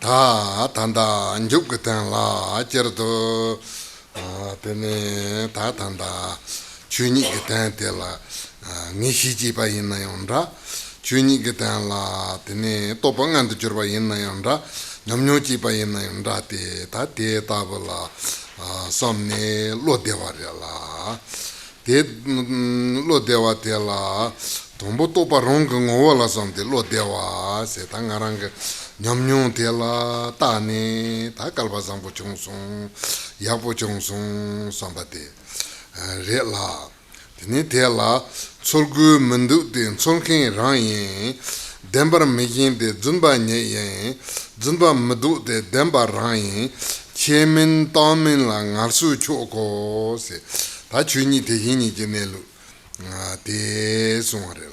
다 단다 죽겠단 라 저도 되네 다 단다 주니 그단 때라 니시지 바 있나요라 주니 그단 라 되네 또 방안도 줄 바 있나요라 남녀지 바 있나요라 때다 때다불라 somne lo devarela de lo devatela tombo to parong ngola somte lo deva se tangarang nyamnyo tela tani ta kalba sambo chungsung yapo chungsung sambate rela tini tela solgu mendu de solkin rayin dembar megin de zunba nye zunba medu de dembar rayin chemin tamin la ngarsu choko se ta chuni de hini genelu de sonare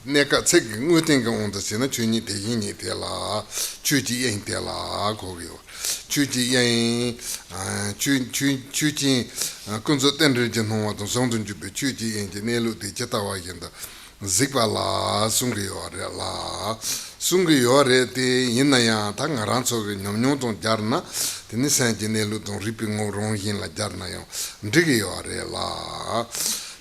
neka tsek nguten on de sena chuni de hini de la chuji yin de la gogyo chuji yin chuji kunzo tenre jeno wa to songdun ju be chuji yin genelu de chatawa yin da zikba la sungyo la sungyo re de yinaya ta ngaranso ge nyomnyo ton jarna tini sanjine ton ripingo rongin la jarna yo ndigyo re la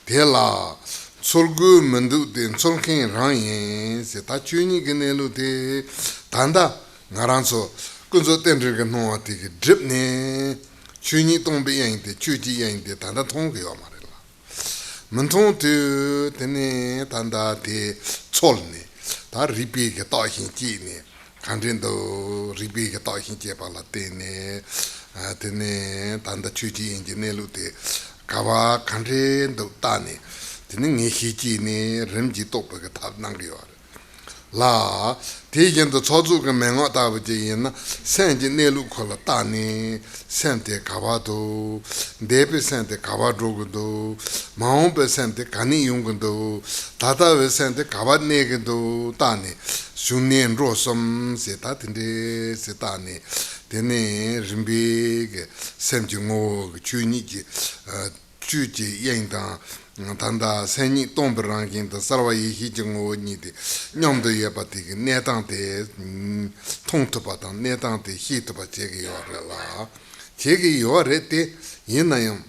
de la solgu mendu de solkin rangin se ta chuni genelu de tanda ngaranso kunzo tenre ge no ati ge drip ne chuni ton be yin de chuji yin de tanda tong ge yo ma mentong tu tene tanda te cholne ta ripi ke ta hin ji ne kanren do ripi ke ta hin je pa la tene tene tanda chuji inje ne lu te kawa kanren do ta ne tene ngi hi ji ne rem ji to pe ke ta nang yo la te yen do chozu ke mengo ta bu ji yin na sen ji ne lu ko la ta ne sen te kawa do depe sen te kawa do do maung pe sen te kani yung do tata we sen te kawa ne ge do ta ne shunien ro som se ta tinde se ta ne tene rimbi ge sem ji ngo chu ni ji chu ji yen da tanda senyi tombrang kin da sarwa yi hi jngo ni de nyom de ye ba de ne tang de tong to ba tang ne tang de hi to ba je ge yo la je ge yo re de yin na yam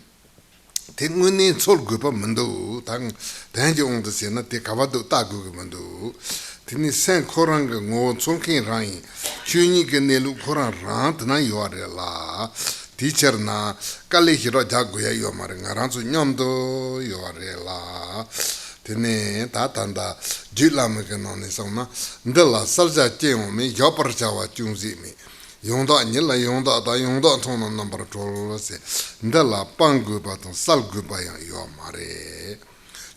de ngun ni chol gu ba men do tang dan jong de se na de ka ba do ta gu ge men do tini sen korang ge ngo chong kin ran chu ni ge ne lu korang ran na yo re la teacher na kali hiro jaguya yo mare ngaranzu nyomdo yo rela tene ta tanda jilam ke no ne sona ndela salja chemo me yo parchawa chungzi me yongda nyela yongda da yongda thon number 12 se ndela pangu ba ton salgu ba yo mare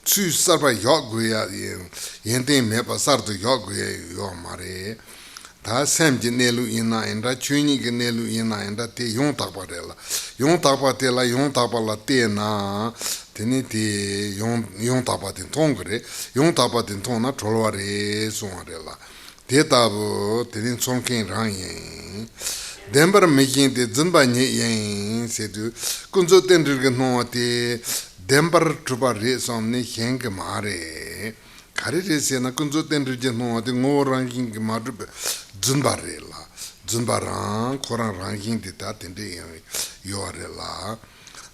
chu sarba yo guya yende me pa sardu yo guya yo mare 다 샘지 내루 이나 인다 추니게 내루 이나 인다 테 용탁바데라 용탁바데라 용탁발라 테나 테니티 용탁바데 통그레 용탁바데 통나 졸와레 송아레라 데타부 테닌 송킨 라인 덴버 메긴데 즘바니 yen 세두 군조 텐르게 노아테 덴버 트바레 somne 헨게 마레 가르레세나 군조 텐르제 노아데 ngoranking 마르베 zunbarela zunbaran koran ranking de ta tende yorela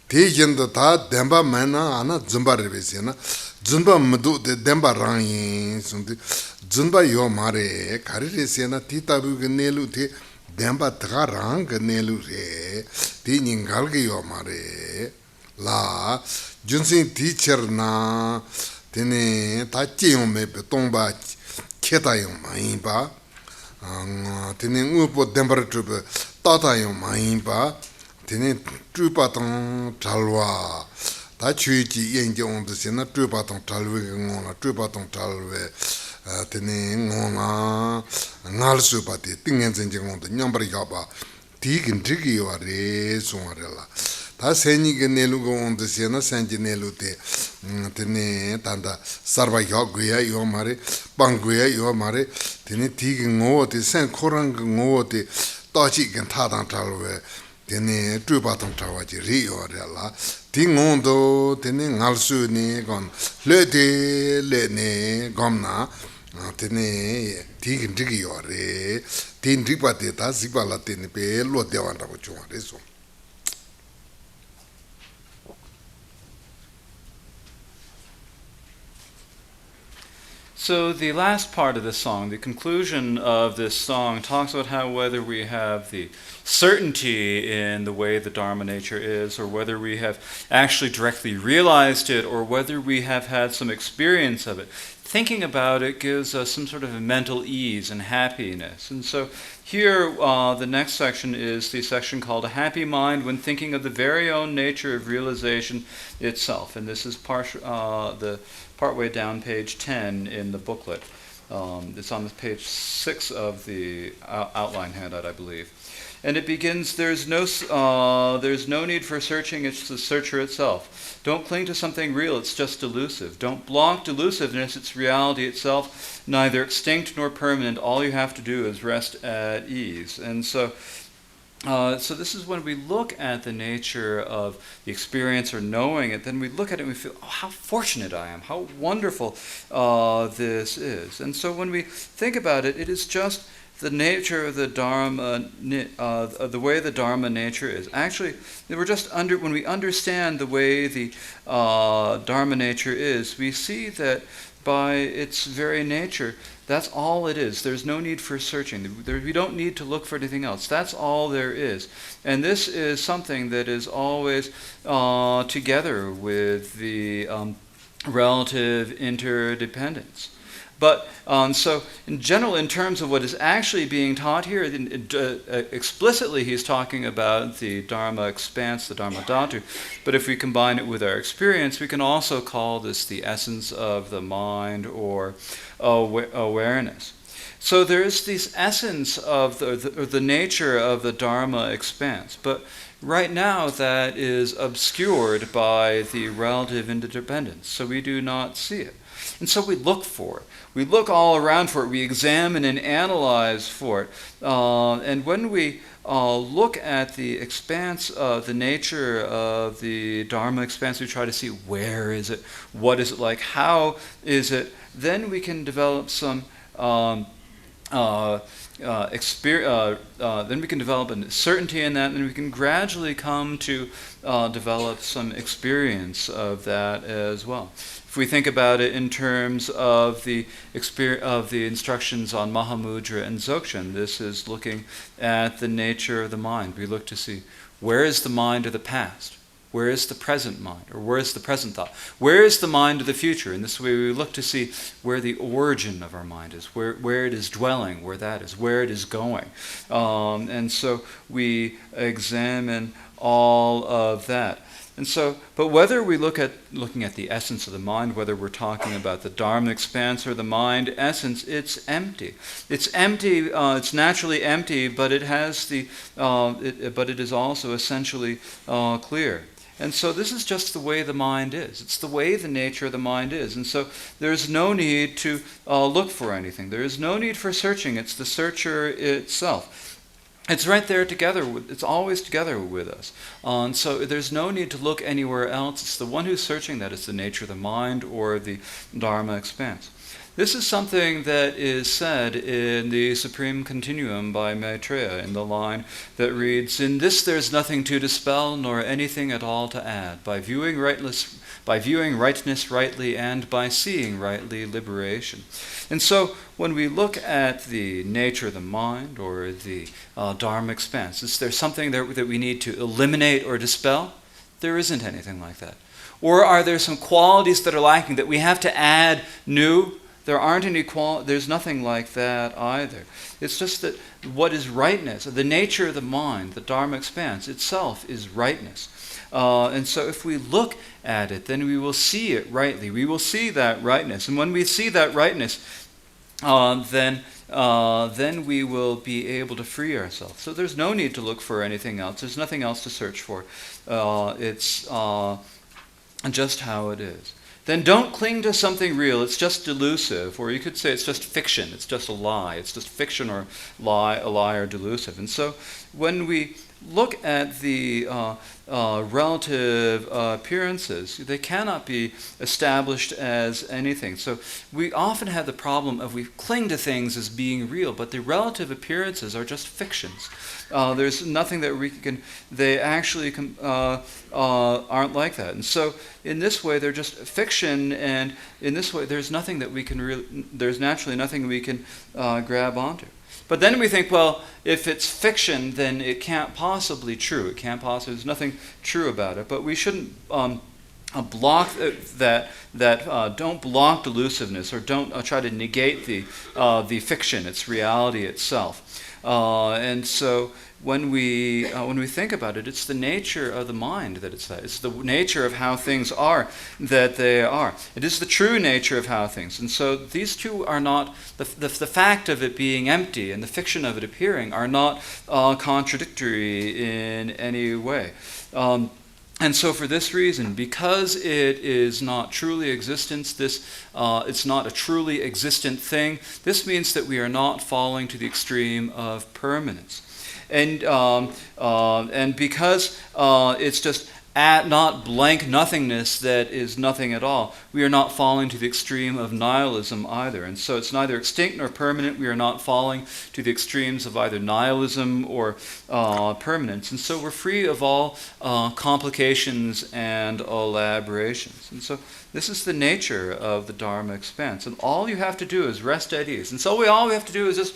te yenda ta demba mana ana zunbarebe sena zunba mdu de demba rangin sunde zunba yo mare karire sena ti tabu nelu te demba tra rang nelu re ti ningal ge yo mare la junsin teacher na tene ta chiyo me pe tomba keta yo mai ba tene upo temperature tata yo maimba tene trupa tong chalwa ta chuji yenje on de sena trupa tong chalwe ngona trupa tong chalwe tene ngona ngal su pa te tingen zenje on de nyambar ya ba tigin tigi yo re sonarela ta seni ge nelu go on de sena senje nelu te tene tanda sarva yo guya yo mare banguya yo mare tene tigi ngo te sen korang ngo te tachi gen ta dang talwe tene trupa tong tawa ji ri yo la ti ngondo tene ngalsu ni gon le de le ne gomna tene tigin digi yore tin ripa de ta zipa la tene pe lo de wanda ko chwa so. So the last part of the song, the conclusion of this song, talks about how whether we have the certainty in the way the Dharma nature is, or whether we have actually directly realized it, or whether we have had some experience of it. Thinking about it gives us some sort of a mental ease and happiness. And so here, the next section is the section called A Happy Mind When Thinking of the Very Own Nature of Realization Itself. And this is partway down page 10 in the booklet. It's on page 6 of the outline handout, I believe. And it begins, there's no need for searching, it's the searcher itself. Don't cling to something real, it's just delusive. Don't block delusiveness, it's reality itself, neither extinct nor permanent. All you have to do is rest at ease. And so this is when we look at the nature of the experience or knowing it, then we look at it and we feel, oh, how fortunate I am, how wonderful this is. And so when we think about it, it is just the nature of the Dharma, the way the Dharma nature is. Actually, when we understand the way the Dharma nature is, we see that by its very nature, that's all it is. There's no need for searching. We don't need to look for anything else. That's all there is. And this is something that is always together with the relative interdependence. But so in general, in terms of what is actually being taught here, explicitly he's talking about the Dharma expanse, the Dharma Dhatu. But if we combine it with our experience, we can also call this the essence of the mind or awareness. So there is this essence of the nature of the Dharma expanse. But right now that is obscured by the relative interdependence. So we do not see it. And so we look for it. We look all around for it. We examine and analyze for it. And when we look at the expanse of the nature of the Dharma expanse, we try to see where is it, what is it like, how is it, then we can develop some then we can develop a certainty in that, and we can gradually come to develop some experience of that as well. If we think about it in terms of the instructions on Mahamudra and Dzogchen, this is looking at the nature of the mind. We look to see where is the mind of the past, where is the present mind, or where is the present thought, where is the mind of the future. In this way we look to see where the origin of our mind is, where it is dwelling, where that is, where it is going. And so we examine all of that. And so, but whether we looking at the essence of the mind, whether we're talking about the Dharma expanse or the mind essence, it's empty. It's empty. It's naturally empty, but it has but it is also essentially clear. And so this is just the way the mind is. It's the way the nature of the mind is. And so there's no need to look for anything. There is no need for searching. It's the searcher itself. It's right there together. It's always together with us. So there's no need to look anywhere else. It's the one who's searching that is the nature of the mind or the Dharma expanse. This is something that is said in the Supreme Continuum by Maitreya in the line that reads, "In this there's nothing to dispel, nor anything at all to add. By viewing rightness rightly, and by seeing rightly, liberation." And so when we look at the nature of the mind or the Dharma expanse, is there something that we need to eliminate or dispel? There isn't anything like that. Or are there some qualities that are lacking that we have to add new? There aren't any there's nothing like that either. It's just that what is rightness, the nature of the mind, the Dharma expanse itself is rightness. And so if we look at it, then we will see it rightly. We will see that rightness. And when we see that rightness, then we will be able to free ourselves. So there's no need to look for anything else. There's nothing else to search for. It's just how it is. Then don't cling to something real. It's just delusive, or you could say it's just fiction. It's just a lie. It's just fiction or a lie or delusive. And so when we look at the relative appearances. They cannot be established as anything. So we often have the problem of we cling to things as being real, but the relative appearances are just fictions. There's nothing that we can, they actually aren't like that. And so in this way, they're just fiction, and in this way, there's nothing that we can really, there's naturally nothing we can grab onto. But then we think, well, if it's fiction, then it can't possibly true. It can't possibly, there's nothing true about it. But we shouldn't block don't block delusiveness, or don't try to negate the fiction, its reality itself. And so when we think about it, it's the nature of the mind that it's that. It's the nature of how things are that they are. It is the true nature of how things. And so these two are not, the fact of it being empty and the fiction of it appearing are not contradictory in any way. And so for this reason, because it is not truly existence, it's not a truly existent thing, this means that we are not falling to the extreme of permanence. And because it's just not blank nothingness that is nothing at all, we are not falling to the extreme of nihilism either. And so it's neither extinct nor permanent. We are not falling to the extremes of either nihilism or permanence. And so we're free of all complications and elaborations. And so this is the nature of the Dharma expanse. And all you have to do is rest at ease. And so all we have to do is just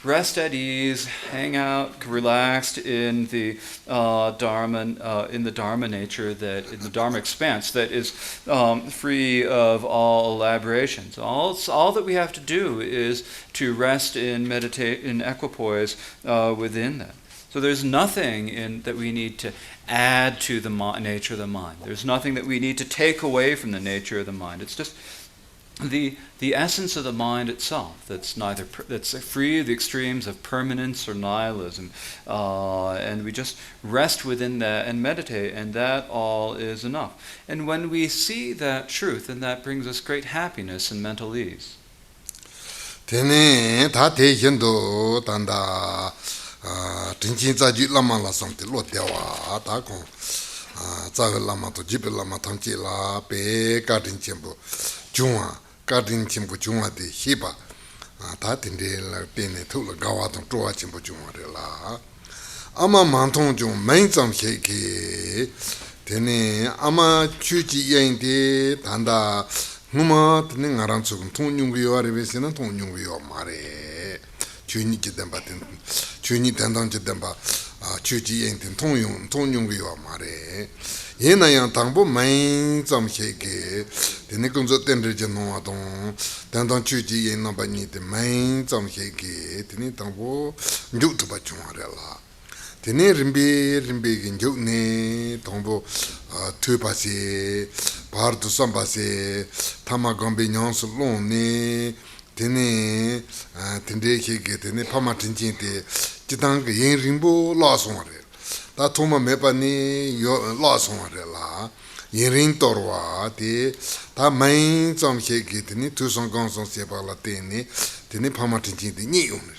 rest at ease, hang out, relaxed in the Dharma, in the Dharma nature, that in the Dharma expanse that is free of all elaborations. All that we have to do is to rest in equipoise within that. So there's nothing that we need to add to the nature of the mind. There's nothing that we need to take away from the nature of the mind. It's just the essence of the mind itself that's free of the extremes of permanence or nihilism, and we just rest within that and meditate, and that all is enough. And when we see that truth, then that brings us great happiness and mental ease. Tene ta te yendo tanda tinjin za ju lama la samte lo dewa ta ko za lama to jibe lama tamji la pe ka tin chembo junwa Garden chimpo chunga de hiba, tatinde la pene tula gawa tong troa chimpo chunga de la. Ama mantong chung main tsam sheke, tene ama chuji yen de tanda nguma tene ngarang tsukun tong nyungu yo are besi na tong nyungu yo mare. Chuni jidemba ten, chuni tendang jidemba, chuji yen ten tong nyungu yo mare. Yena yang tangpo main tsam sheke, tene kunzo tenri jino wadong, tendang chuji yen namba ni te main tsam sheke, tene tangpo njuk tuba chunga re la. Tene rimbe ki njuk ne, tangpo tuba se, bahar tu samba se, tama gambe nyansu long ne, tene sheke, tene pama tinchin te, jitang ke yen rimbo la songa re. Ta thoma mepa ni la songa re la, yin ring torwa, ta main tsam sheke teni tu song gong song sepa la teni pama tinchin te nye yung re.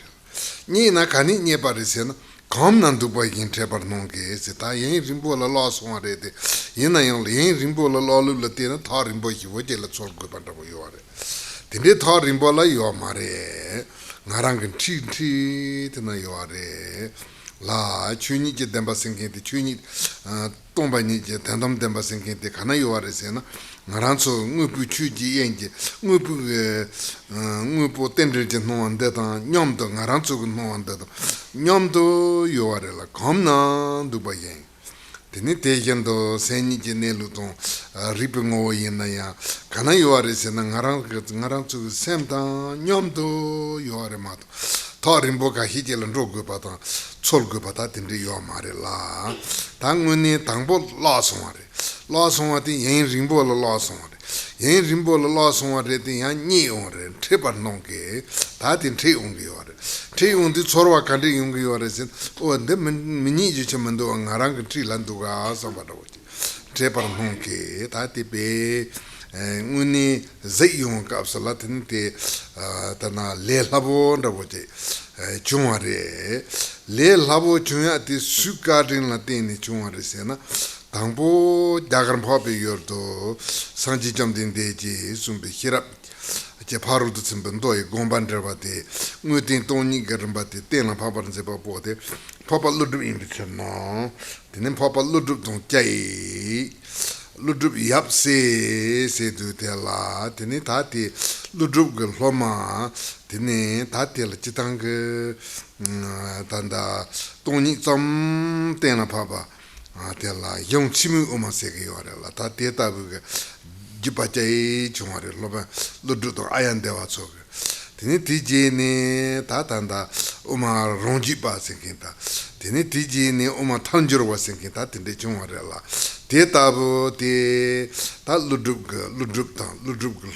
Nye na kani nye pari se na, kam nan dupa yin trepar nongke se, ta yin rimbo la songa re te, yin na yung yin rimbo la lu la tena, ta rimbo hiwo je la tsol gui panta po yuwa re. Teni ta rimbo la yuwa ma re, ngarangin tri tena yuwa re, la chuni je demba sengkente chuni tomba ni je tendam demba sengkente kana yore sena ngaranso ngupu chuji yenje ngupu tendre je no ande ta nyomdo ngaranso no ande ta nyomdo yore la komna duba yen teni te yendo seni je nelu ton ripe ngo yena ya kana yore sena ngaranso semta nyomdo yore mato Rimbo ka hijelan rogu pata, cholgu pata tindri yo mare la. Tanguni tangbo la songare. La songare yen rimbo la songare. Yen rimbo la songare ti yan nyi ongre, trepa nongke, ta tin tre ongi yore. Tre ongi chorwa kandri yongi yore sin, o de mini ju chamando ngarang tri landuga sambara wochi. Trepa nongke, ta ti pe nguni zai yung kapsala tani te tana le labo nda woche chungwa re le labo chunya ti sukarin la teni chunga resena tangbo dagar phabe yordo sanji jamdin deji sumbe hirap je paru du tsimbendo e gomban derbate ngutin toni garbate tena phabar se papote papa ludu imbichana tenen papa ludu don jai ludu yapse se du tela tenen tati ludu gloma tenen tati la chitang tanda toni tsam tena papa tela yong chimu oma se ge yorela ta teta bu jipachayi chungare loba ludu to ayan dewa tsoge teni tiji ni ta tanda oma rongji pa senkinta teni tiji ni oma tanjiro wa senkinta tende chungare la te tabu te ta ludu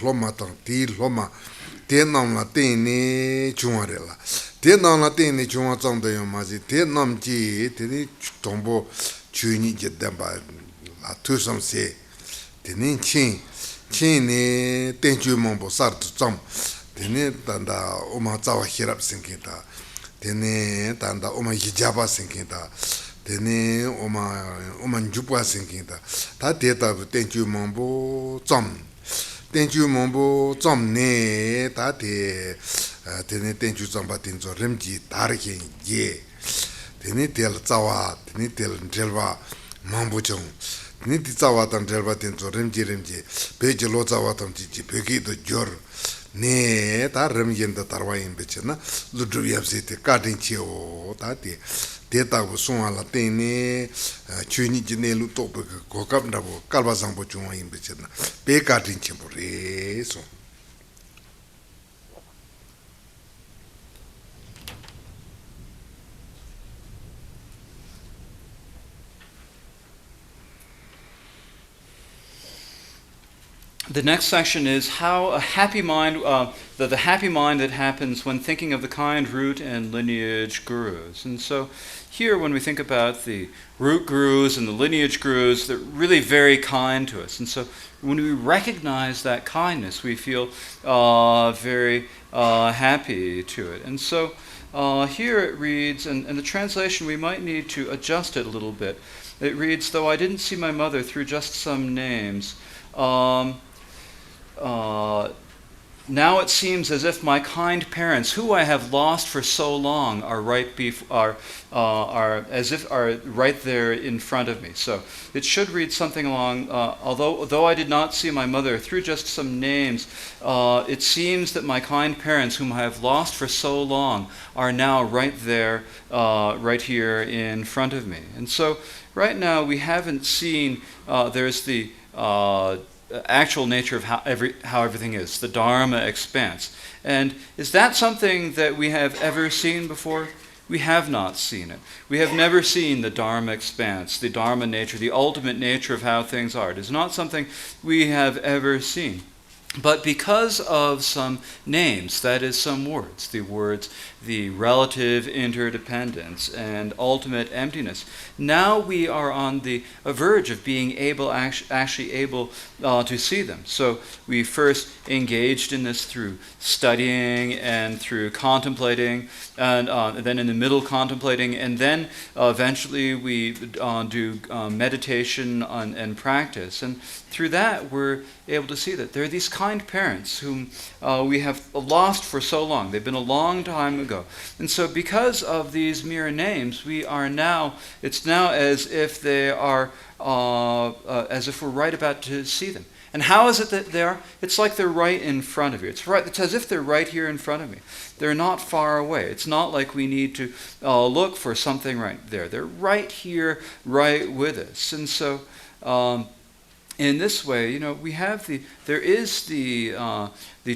loma tang ti loma te nam la teni chungare la te nam la teni chunga tsangda yo mazi te nam ji teni tombo chuni je demba la tu sam se teni chini tenchu mambo sartu tsam teni tanda oma tsawa hirap sinkita teni tanda oma hijaba sinkita teni oma njupwa sinkita ta teta tenchu mambo tsam ne ta teni tenchu tsamba tenzo remji tarike ye teni tel tsawa teni tel njelwa mambo chong niti tsawa tang drelba tenzo remji peche lo tsawa tang chichi peki to jor ne ta rem yenda tarwa yinpeche na ludu yapse te katin che o ta te tabu sunwa la teni chuni jine lu tope kokab nabo kalba sangpo chungwa yinpeche na pe katin che po re son. The next section is how a happy mind, the happy mind that happens when thinking of the kind root and lineage gurus. And so here, when we think about the root gurus and the lineage gurus, they're really very kind to us. And so when we recognize that kindness, we feel very happy to it. And so here it reads, and the translation, we might need to adjust it a little bit. It reads, though I didn't see my mother through just some names, now it seems as if my kind parents, who I have lost for so long, are right there in front of me. So it should read something along. Though I did not see my mother through just some names, it seems that my kind parents, whom I have lost for so long, are now right there, right here in front of me. And so right now we haven't seen. There's the actual nature of how everything is, the Dharma expanse. And is that something that we have ever seen before? We have not seen it. We have never seen the Dharma expanse, the Dharma nature, the ultimate nature of how things are. It is not something we have ever seen. But because of some names, that is, some words, the relative interdependence and ultimate emptiness, now we are on the verge of being actually able to see them. So we first engaged in this through studying and through contemplating, and then in the middle contemplating, and then eventually we do meditation and practice. And through that, we're able to see that there are these kind parents whom we have lost for so long. They've been a long time ago. And so because of these mere names, it's now as if they are, as if we're right about to see them. And how is it that they are? It's like they're right in front of you. It's as if they're right here in front of me. They're not far away. It's not like we need to look for something right there. They're right here, right with us. And so in this way, we have there is the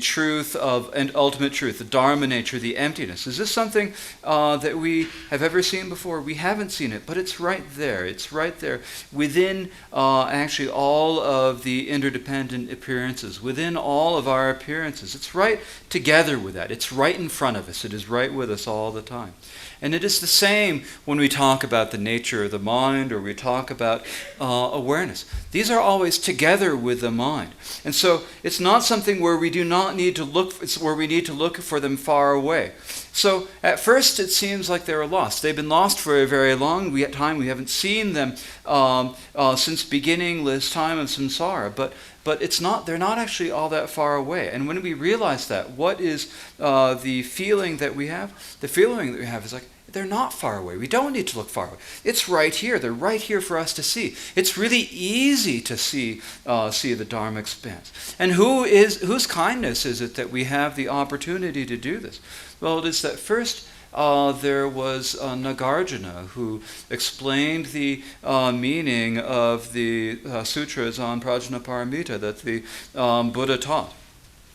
truth of, and ultimate truth, the Dharma nature, the emptiness. Is this something that we have ever seen before? We haven't seen it, but it's right there. It's right there within actually all of the interdependent appearances, within all of our appearances. It's right together with that. It's right in front of us. It is right with us all the time. And it is the same when we talk about the nature of the mind or we talk about awareness. These are always together with the mind. And so it's not something where we do not not need to look, it's where we need to look for them far away. So at first it seems like they were lost. They've been lost for a very long time. We haven't seen them since beginningless time of samsara. But it's not, they're not actually all that far away. And when we realize that, what is the feeling that we have? The feeling that we have is like, they're not far away. We don't need to look far away. It's right here. They're right here for us to see. It's really easy to see the Dharma expanse. And whose kindness is it that we have the opportunity to do this? Well, it is that first there was Nagarjuna, who explained the meaning of the sutras on Prajnaparamita that the Buddha taught.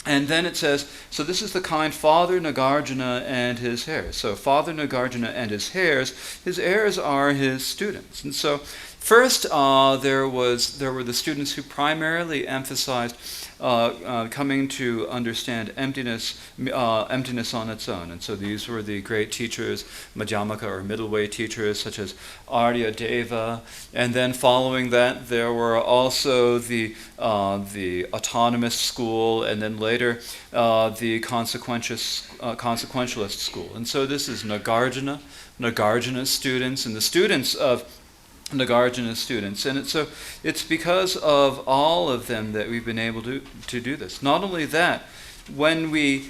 And then it says, so this is the kind Father Nagarjuna and his heirs. So Father Nagarjuna and his heirs are his students. And so first there were the students who primarily emphasized coming to understand emptiness on its own. And so these were the great teachers, Madhyamaka or middle way teachers, such as Arya Deva. And then following that, there were also the autonomous school, and then later the consequentialist school. And so this is Nagarjuna's students, and the students of Nagarjuna's students. And it's because of all of them that we've been able to do this. Not only that, when we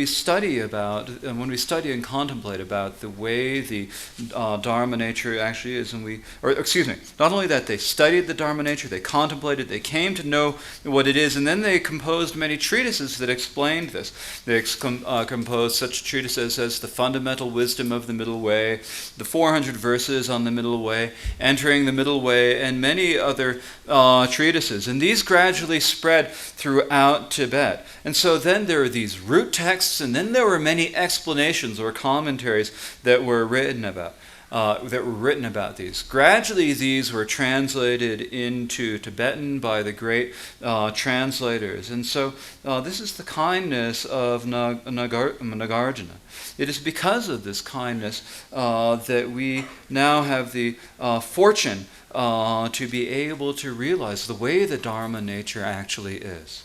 study and contemplate about the way the Dharma nature actually is, not only that, they studied the Dharma nature, they contemplated, they came to know what it is, and then they composed many treatises that explained this. They composed such treatises as the Fundamental Wisdom of the Middle Way, the 400 Verses on the Middle Way, Entering the Middle Way, and many other treatises. And these gradually spread throughout Tibet. And so then there are these root texts, and then there were many explanations or commentaries that were written about these. Gradually, these were translated into Tibetan by the great translators. And so this is the kindness of Nagarjuna. It is because of this kindness that we now have the fortune to be able to realize the way the Dharma nature actually is.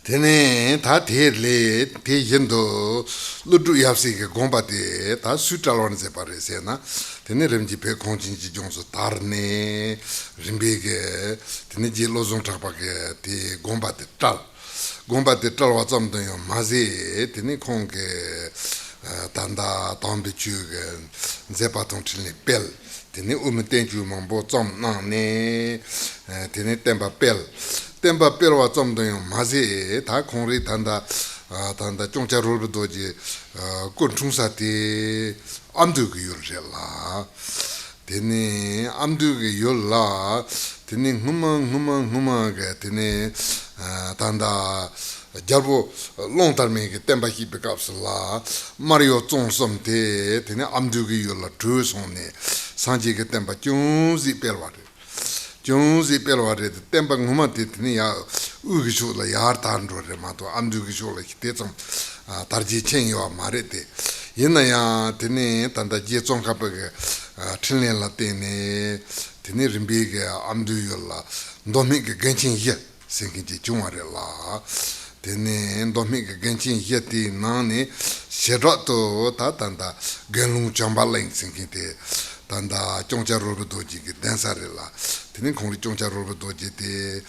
Tene ta le te yendo ludu yapsi ke gomba te ta sutalon se pare se na tene remji pe konjin ji jonso tarne rimbe ke tene je lozon trapa ke te gomba te tal wa zam de yo maze tene kong ke tanda tambe chu ke zepa ton chine pel tene umten ju mambo zam na ne tene temba pel temba perwa zomdong maze ta kongri tanda Changkya Rolpe Dorje kunchungsa te amdu ge yurjela tene amdu ge yolla tene nguma ge tene tanda jarbo longtarme ge temba hi bekapsla mario zongsom te tene amdu ge yolla tu sonne sanje ge temba chungzi perwa Jonzi pelware tempa nguma titni ya ugisho la yar tandro re mato amdu gisho la kitetsam tarji chen yo marete yena ya tene tanda je chongka pe trinle la tene rimbe ge amdu yo la ndomi ge genchin ye sengi je chungare la tene ndomi ge genchin ye ti nane sherato ta tanda genlung chambaleng sengi te tanda Changkya Rolpe Dorje ki dansare la tene kongri Changkya Rolpe Dorje te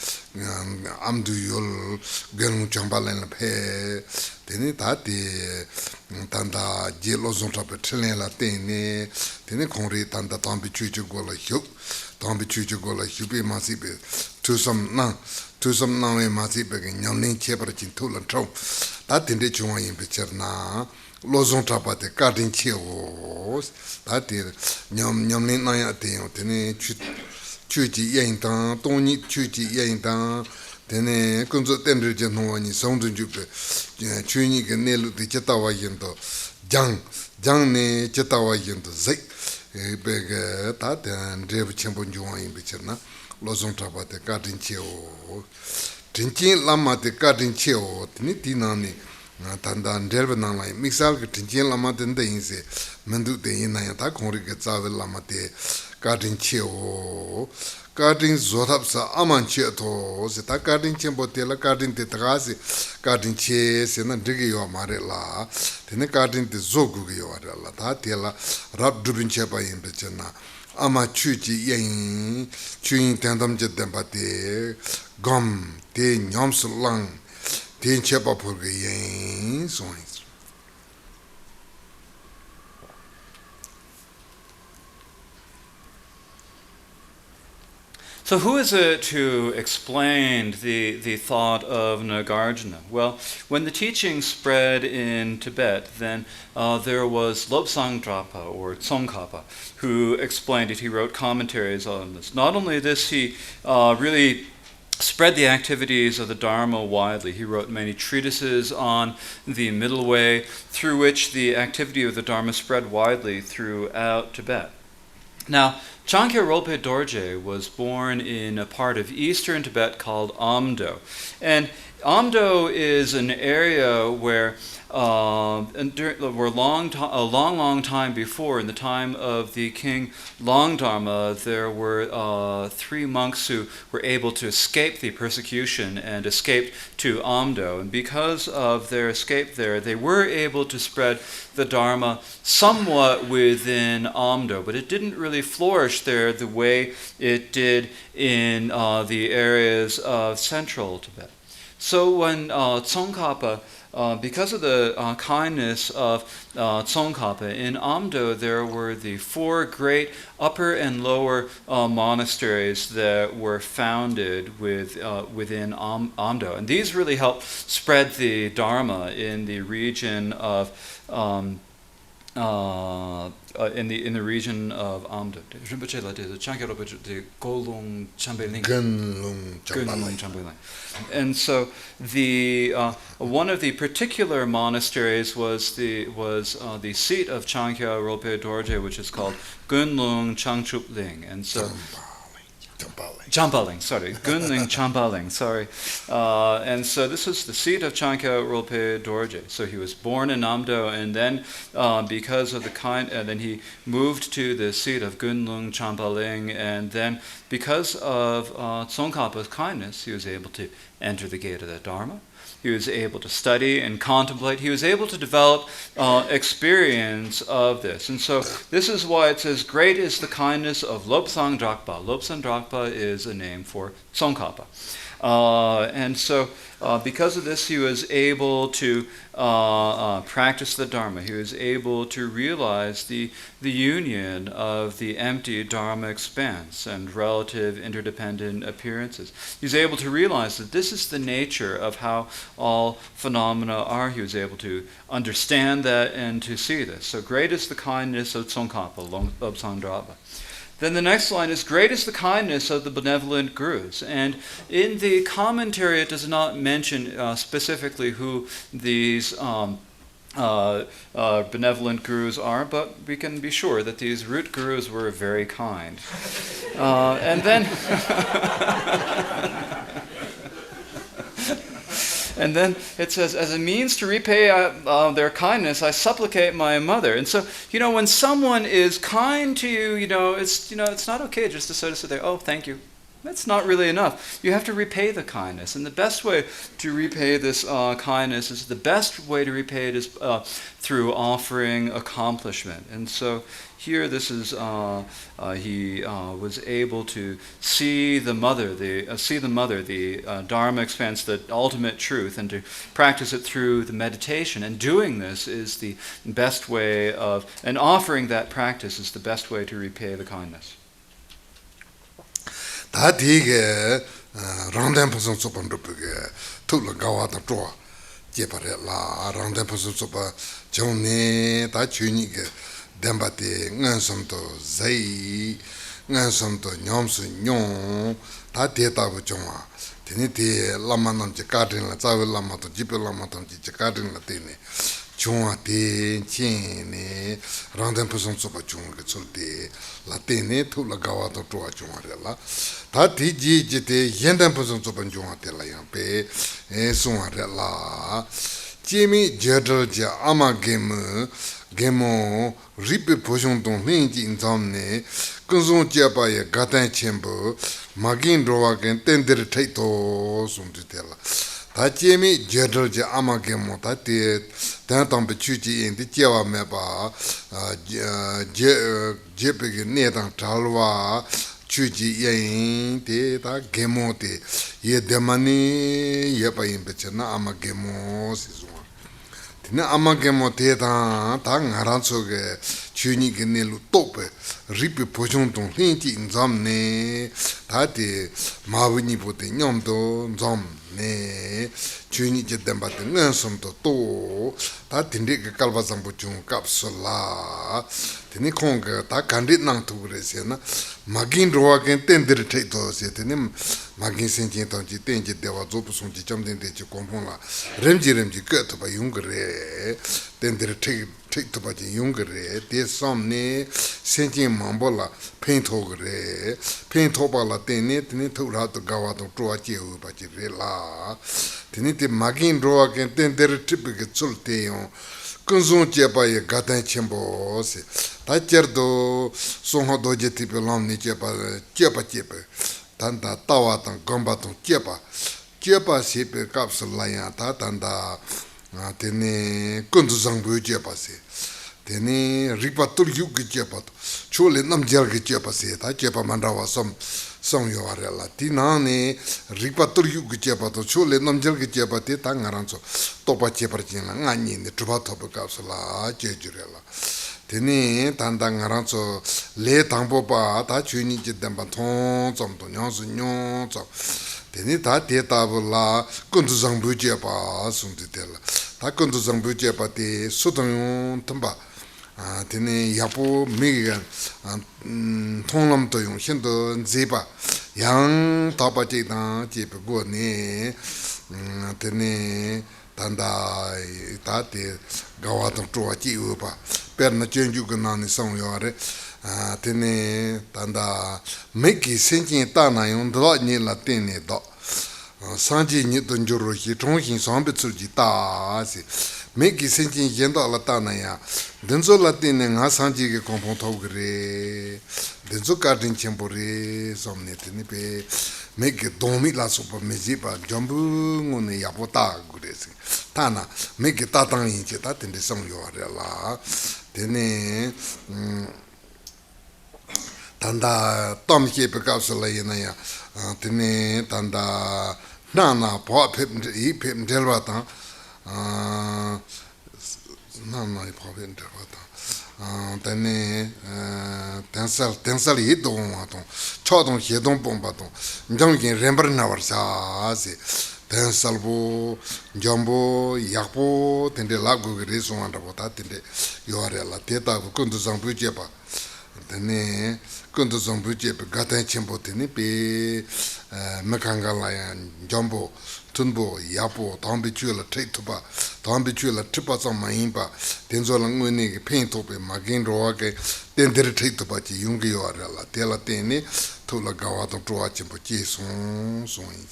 amdu yol gelung chambalen la phe tene ta te tanda je lozon trape tren la tene kongri tanda tambi chuchu go la hyupe masi pe tusam na we masi pe nyamling chepara chin thulan trau ta tende chungwa yin pe cherna lozon trapate kadin cheo tate nyamlin na ya te tene chuji yin tang tongni chuji yin tang tene kunzo tendre je no ni songdun ju pe chuni ge ne lu de chetawa yin to jang ne chetawa yin to zai be ge ta den de chembo ju wa yin be cherna lozon trapate kadin cheo tinchin lama te kadin cheo tene tinani Tandan Derban like Mixal Tinjin Lama den the Inse, Mendu de Inayata Koriga Zavel Lamate, Garden Chio, Garden Zotapsa Aman Cheto, Zeta Garden Chembotella, Garden Tetrasi, Garden Chase, and Digio Marella, then a garden de Zogugio, Tatella, Rab Dubin Chepa in Pechena, Ama Chuchi Yang, Chewing Tandam Jetempate, Gum, De Nyams Lang. So who is it who explained the thought of Nagarjuna? Well, when the teaching spread in Tibet, then there was Lobsang Drapa, or Tsongkhapa, who explained it. He wrote commentaries on this. Not only this, he really spread the activities of the Dharma widely. He wrote many treatises on the middle way, through which the activity of the Dharma spread widely throughout Tibet. Now, Changkya Rolpe Dorje was born in a part of eastern Tibet called Amdo. And Amdo is an area where a long time before, in the time of the king Longdharma, there were 3 monks who were able to escape the persecution and escaped to Amdo. And because of their escape there, they were able to spread the Dharma somewhat within Amdo, but it didn't really flourish there the way it did in the areas of central Tibet. So when Tsongkhapa, because of the kindness of Tsongkhapa, in Amdo there were the 4 great upper and lower monasteries that were founded within Amdo. And these really helped spread the Dharma in the region of in the region of Amdo. Rinpoche la de Changkya Rinpoche de Golung Chambeling. And so the one of the particular monasteries was the seat of Changkya Rolpe Dorje, which is called Gunlung Changchupling. And so Champaling, sorry. Gunling Champaling, sorry. And so this is the seat of Changkya Rolpe Dorje. So he was born in Amdo, and then because of then he moved to the seat of Gunlung Champaling, and then because of Tsongkhapa's kindness, he was able to enter the gate of the Dharma. He was able to study and contemplate. He was able to develop experience of this. And so this is why it says, great is the kindness of Lobsang Drakpa. Lobsang Drakpa is a name for Tsongkhapa. And so because of this, he was able to practice the Dharma. He was able to realize the union of the empty Dharma expanse and relative interdependent appearances. He's able to realize that this is the nature of how all phenomena are. He was able to understand that and to see this. So great is the kindness of Tsongkhapa, Lobsang Drakpa. Then the next line is, great is the kindness of the benevolent gurus. And in the commentary, it does not mention specifically who these benevolent gurus are, but we can be sure that these root gurus were very kind. And then And then it says, as a means to repay their kindness, I supplicate my mother. And so, when someone is kind to you, it's not okay just to sort of sit there, oh, thank you. That's not really enough. You have to repay the kindness. And the best way to repay this kindness is the best way to repay it is through offering accomplishment. And so here this is, he was able to see the mother, the Dharma expanse, the ultimate truth, and to practice it through the meditation. And doing this is the best way of, and offering that practice is the best way to repay the kindness. 다 되게 랑단 퍼슨 소pan 르프게 툴라 가와다 조 제바레라 랑단 퍼슨 소파 정네 다 주니게 덴바테 응선도 자이 응선도 냠스 뇽다 데이터부 정화 데니데 라만남제 가든라 자벨 라마도 지벨 라마도 지 가든라 데네 중화대 진네 랑단 퍼슨 소파 중게 절대 라테네 툴라 가와다 조 중화레라 다 디지지데 현단 퍼슨 소pan 중화텔라 양베 에송화레라 Jimmy Jedalja Ama Gemo Ripe Potion Don Linji in Tomne, Kunzon Japa Gatan Chembo, Magin Roagan, Tender Tato Sunditella. Tajemi Jedalja Ama Gemo, that did Tantam Bechuji in the Java Meba, Jepig Netan Talwa. Chuji yen te ta gemo te ye demani ye pa yin peche na ama gemo si suwa tina ama gemo te ta ngaran so ge chuni ge ne lu tope ripi pochon tong hin ti nzam ne ta te mawini po te nyom to nzam ne chuni je demba te ngan som to ta tindi ge kalba zambu chung kapsula tini kong ta kandit nang tu re se na magin roa gen tender te to se tini magin senjin tong ji tenji dewa zopu song ji cham den de ji kompong la remji ke to ba yung re tender te to ba ji yung re de som ne senjin mambo la pen to re pen to ba la tini to ra to gawa to to ji u ba ji re la tini te magin roa gen tender te ge chul te yon Kunzon Jepa ye Gatan Chembo se. Tacherdo Sonho Doje Tipe Lamni Jepa Tanda Tawa Tang Gomba Tong Jepa Sepe Kapsul Layan Ta Tanda Tene Kunduzangbu Jepa se. Tene Ripatul Yuk Jepa Chole Nam Jelge Jepa se. Ta Jepa Mandawa Som Yoarella. Tinane Ripatul Yuk Jepa Chole Nam Jelge Jepa Te Tangaranzo. Topa Cheparchina, Nani, the Trubatopa Capsula, Jejurella. Tene, Tandangaranzo, Le Tampopa, Tachuni, Dembaton, some Tonyon, Tene, Tate Tabula, Kunduzambu Jepa, Sunditella. Takunduzambu Jepa, Soton Tamba. Tene, Yapo, Megan, Tonam Toyon, Shendo, Zeba, Yang Tapa Jetan, Jepagone, Tene. Tanda tate gawatam tuwa chi upa perna chenju ganani song yore tene tanda meki senjin ta na yon do ni la tene do sanji ni don juro hi tonghin sambe tsuji ta si meki senjin yendo la ta na ya denzo la tene nga sanji ge kompon to gre denzo garden chembore somne tene pe meki domi la sopa meji pa jambu ngone yapota gure si Tana, make it tatang in Chetat in the song you are la. Tene Tanda Tom Cape Capsula Yanaya, Tene Tanda Nana Pop Hip Delvata, Nana Pop in Delvata, Tene Tensali Don, Chodon Hedon Bombaton, Junkin Rembrandt our Sasi. Ten salvo, jumbo, yakpo, tende lago reso and about tende, you are a teta, Kunduzambu Jepa. Tene, Kunduzambu Jepa, Gatan Chimbo Tenipe, Mekangalayan, Jumbo, Tunbo, Yapo, Tombichula, Trituba, Tombichula, Tripas on Maimba, Tenzolanguini, Paint Ope, Magin Roake, then the Trituba, Yungi or La Tela Tene, Tula Gawato Troachimbo, so in.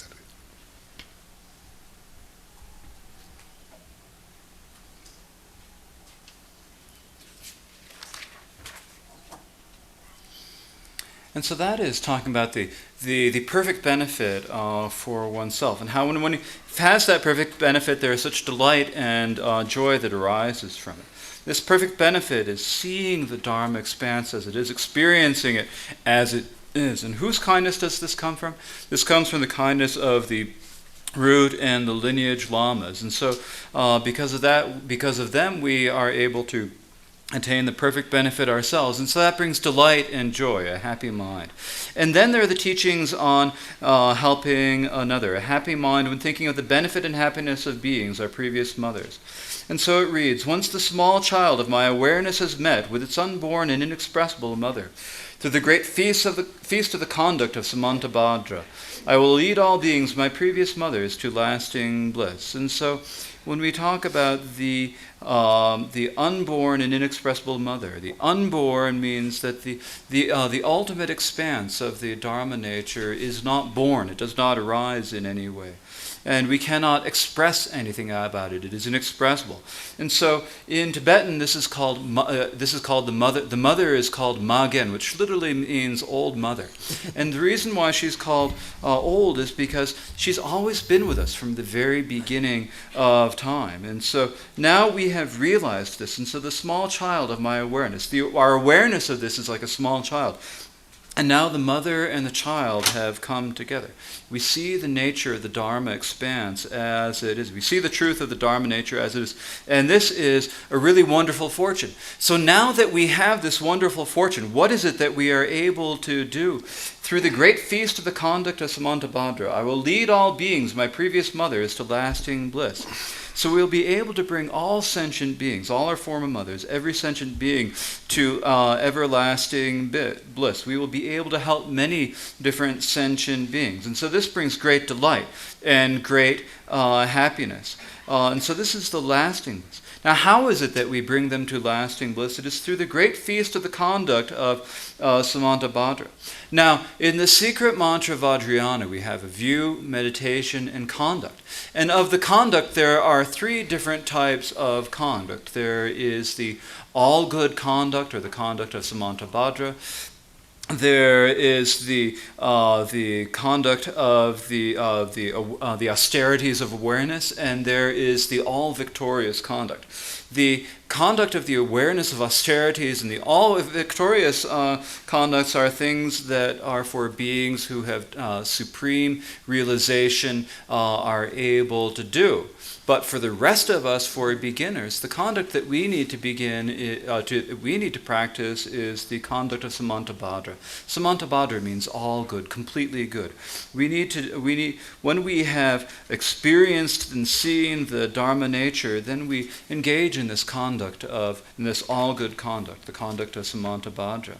And so that is talking about the perfect benefit for oneself, and how when one has that perfect benefit, there is such delight and joy that arises from it. This perfect benefit is seeing the Dharma expanse as it is, experiencing it as it is. And whose kindness does this come from? This comes from the kindness of the root and the lineage lamas. And so because of them, we are able to attain the perfect benefit ourselves. And so that brings delight and joy, a happy mind. And then there are the teachings on helping another, a happy mind when thinking of the benefit and happiness of beings, our previous mothers. And so it reads, once the small child of my awareness has met with its unborn and inexpressible mother, through the great feast of the conduct of Samantabhadra, I will lead all beings, my previous mothers, to lasting bliss. And so when we talk about the unborn and inexpressible mother, the unborn means that the ultimate expanse of the Dharma nature is not born; it does not arise in any way. and we cannot express anything about it. It is inexpressible. And so in Tibetan, this is called the mother. The mother is called Magen, which literally means old mother. And the reason why she's called old is because she's always been with us from the very beginning of time. And so now we have realized this. And so the small child of my awareness, our awareness of this is like a small child. And now the mother and the child have come together. We see the nature of the Dharma expanse as it is. We see the truth of the Dharma nature as it is. And this is a really wonderful fortune. So now that we have this wonderful fortune, what is it that we are able to do? Through the great feast of the conduct of Samantabhadra, I will lead all beings, my previous mothers, to lasting bliss. So we'll be able to bring all sentient beings, all our former mothers, every sentient being to everlasting bliss. We will be able to help many different sentient beings. And so this brings great delight and great happiness. And so this is the lasting bliss. Now, how is it that we bring them to lasting bliss? It is through the great feast of the conduct of Samantabhadra. Now, in the secret mantra Vajrayana, we have a view, meditation, and conduct. And of the conduct, there are three different types of conduct. There is the all-good conduct, or the conduct of Samantabhadra. There is the conduct of the austerities of awareness, and there is the all-victorious conduct. The conduct of the awareness of austerities and the all-victorious conducts are things that are for beings who have supreme realization, are able to do. But for the rest of us, for beginners, the conduct that we need to we need to practice is the conduct of Samantabhadra. Samantabhadra means all good, completely good. When we have experienced and seen the Dharma nature, then we engage in this conduct in this all good conduct, the conduct of Samantabhadra.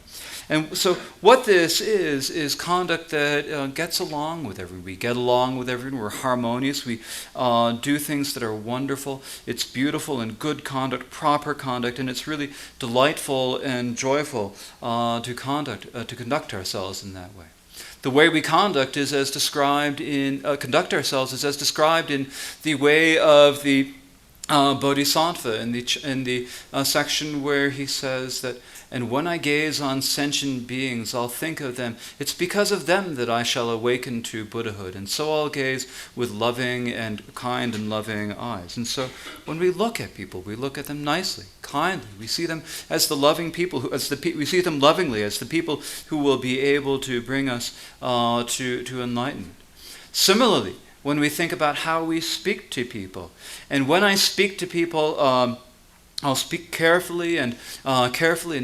And so what this is conduct that gets along with everyone. We get along with everyone. We're harmonious. We do things that are wonderful. It's beautiful and good conduct, proper conduct, and it's really delightful and joyful to conduct ourselves in that way. The way we conduct ourselves is as described in the way of the Bodhisattva in the section where he says that, and when I gaze on sentient beings, I'll think of them. It's because of them that I shall awaken to Buddhahood. And so I'll gaze with loving and kind and loving eyes. And so when we look at people, we look at them nicely, kindly. We see them as the loving people, we see them lovingly as the people who will be able to bring us to enlightenment. Similarly, when we think about how we speak to people, and when I speak to people, I'll speak carefully and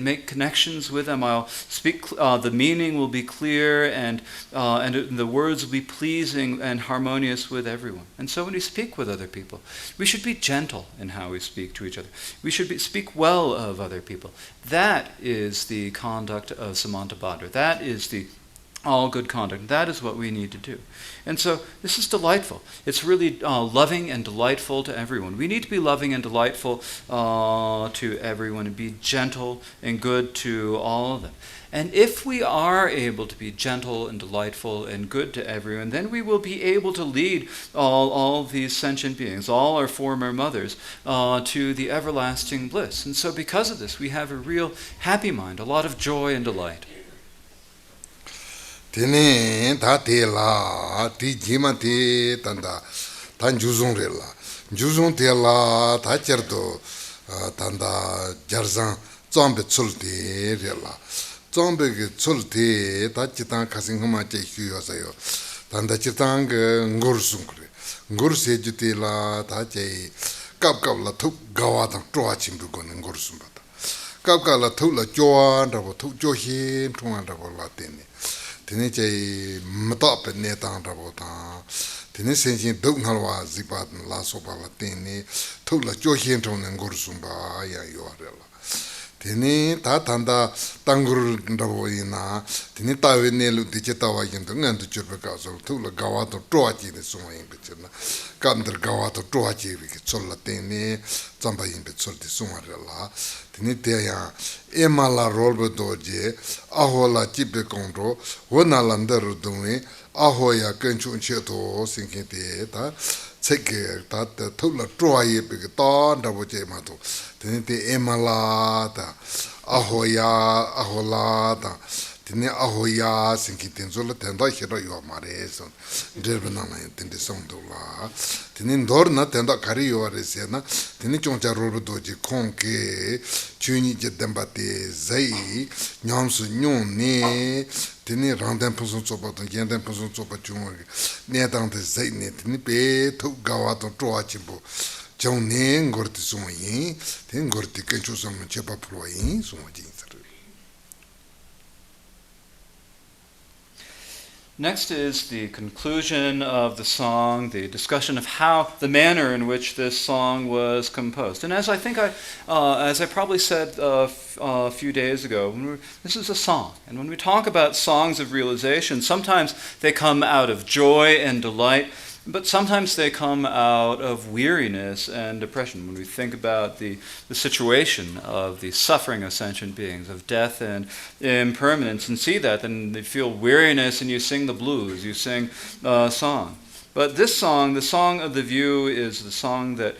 make connections with them. I'll speak. The meaning will be clear, and the words will be pleasing and harmonious with everyone. And so, when we speak with other people, we should be gentle in how we speak to each other. We should speak well of other people. That is the conduct of Samantabhadra. That is the all good conduct. That is what we need to do. And so this is delightful. It's really loving and delightful to everyone. We need to be loving and delightful to everyone and be gentle and good to all of them. And if we are able to be gentle and delightful and good to everyone, then we will be able to lead all these sentient beings, all our former mothers, to the everlasting bliss. And so because of this, we have a real happy mind, a lot of joy and delight. Tene ta te la ti jima te tanda tan juzong re la juzong te la ta cherto tanda jarzan zombe tsulti re la zombe ge tsulti ta chitan kasing ma che hyu sa yo tanda chitang ngur sung re ngur se jute la ta che kap la thup gawa ta twa chim bu gon ngur sum ba kap la thu la joan da bo thu jo hin thong da bo la tene tene che mata pe ne tang da bo ta tene sen sin dog nalwa zipat la so ba la tene thu la jo hin thong ngur sum ba ya yo re la tene ta tanda tangur da bo ina tene ta we ne lu ti che ta wa yin dong an tu chur ka so thu la gawa to twa chi ne so yin pe chen na kam der gawa to twa chi bi ke chol la tene zamba yin pe chol ti so re la tini teya emala rolpe dorje ahola chipe kondro wona landaru dungwe ahoya kenchun cheto sinkite ta tseke ta thula troye pe ta ndabo che mato tini te emala ta ahola ta tini ahoya sinkite zola tenda hira yo mare son drebana tende sondola tini ndorna tenda kari yo arese na tini chongcha rolpe dorje konke chuni je dembate zai nyamsu nyone tini rangden punsun tsopa ton yenden punsun tsopa chungwa ne tangde zai ne tini pe tuk gawa ton chowa chimbo chong ne ngorti sungwa yin tini ngorti kenchu sungwa chepa pulwa yin sungwa jing saru. Next is the conclusion of the song, the discussion of how, the manner in which this song was composed. And as I think as I probably said a few days ago, this is a song. And when we talk about songs of realization, sometimes they come out of joy and delight, but sometimes they come out of weariness and depression. When we think about the situation of the suffering of sentient beings, of death and impermanence, and see that, then they feel weariness and you sing the blues, you sing a song. But this song, the Song of the View, is the song that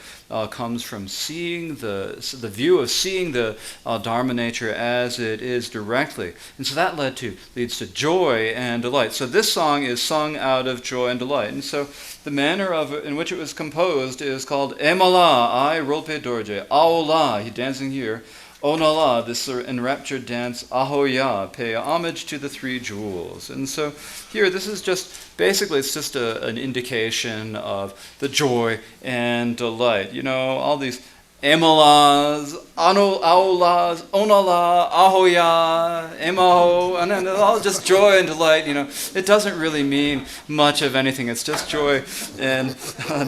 comes from seeing the view of seeing the Dharma nature as it is directly. And so that leads to joy and delight. So this song is sung out of joy and delight. And so the manner in which it was composed is called Emala, I Rolpe Dorje, Aola, he dancing here, Onala, this enraptured dance, Ahoya, pay homage to the three jewels. And so here, this is basically it's just an indication of the joy and delight. You know, all these Emalas, Aolas, Onala, Ahoya, Emaho, and then all just joy and delight. You know, it doesn't really mean much of anything. It's just joy and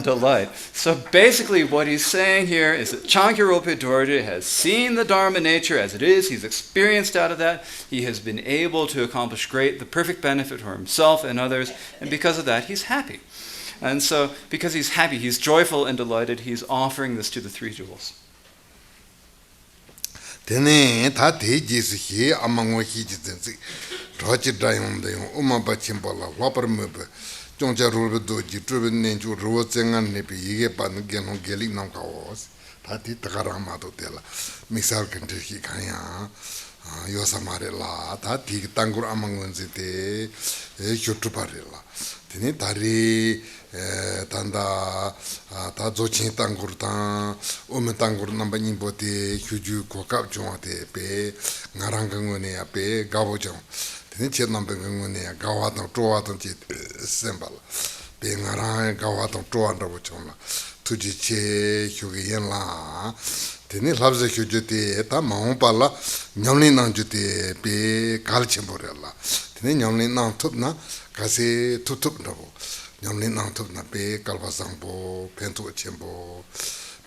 delight. So basically what he's saying here is that Changkya Rolpe Dorje has seen the Dharma nature as it is. He's experienced out of that. He has been able to accomplish the perfect benefit for himself and others. And because of that, he's happy. And so, because he's happy, he's joyful and delighted, he's offering this to the three jewels. Tene ta te jesu he amangwa hi jitensi rochi drayong dayong umaba chimbola lopar mebe chongcha rolpe dorje trupe nenchu ruwa tsengan nepe yige pa ngenong gelik nam kawas ta te takarang mato tela miksal kantir hi kanya yosamare la ta te tangur amangwan zite shutupare la tene tari tanda ta zochin tangur tan ome tangur namba nimbo te hyuju kokap chungwa te pe ngarang ngone ya pe gabo chong tene chet namba ngone ya gawa tang chowa tang che sembal pe ngarang gawa tang chowa ndabo chong la tuji che hyuge yen la tene labza hyuju te ta mahon pa la nyamli nang ju te pe kal chembo re la tene nyamli nang tup na kasi tup ndabo nyamli nang tup na pe kalpa sangpo, pentu chenpo,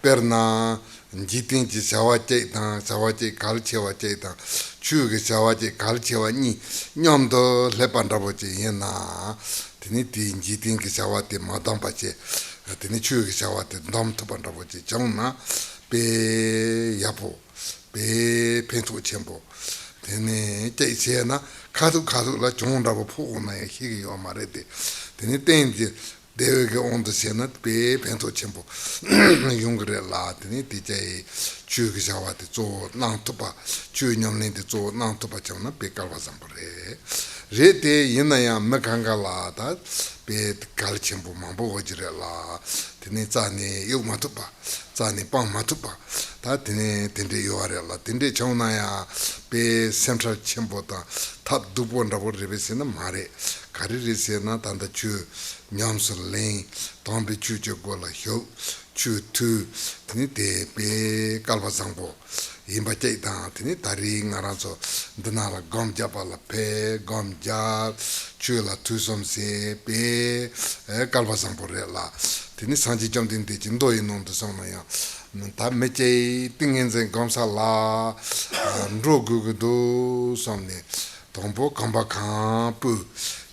perna, jiting chi sawa chay kal chewa chay tang, chu ki sawa chay kal chewa ni, nyamdo lepan rabo chay yena, tini ti jiting ki sawa te madang pa chay, tini chu ki sawa te dam tupan rabo chay, chang na pe yapo, pe pentu chenpo, tini chay chay na, kadu la chung rabo puku na ya higi yo marete, teni tenji dewe ondo sena pe pento chempo yungre la teni tijai chu ki shawa te zo nang tupa chu nyamne te zo nang tupa chamna pe kalwa zambare re te yina ya mekanga la ta pe kal chempo mambo wajire la teni zani yu matupa zani pang matupa ta teni tende yuware la tende chawna ya pe central chempo ta tab dupo ndabo rebe sena mare kariri sena tanda chu nyamsul len tambi chu chu gola hyo chu tu tini te pe kalpa sangpo imba chay tang tini tari ngaranso dina la gom japa la pe gom jap chu la tu som se pe kalpa sangpo re la tini sanji jom tin te chin doi nong tu song na ya ta me chay tingen zen gom sa la nro gu gu do som ne tongpo kamba kaan pu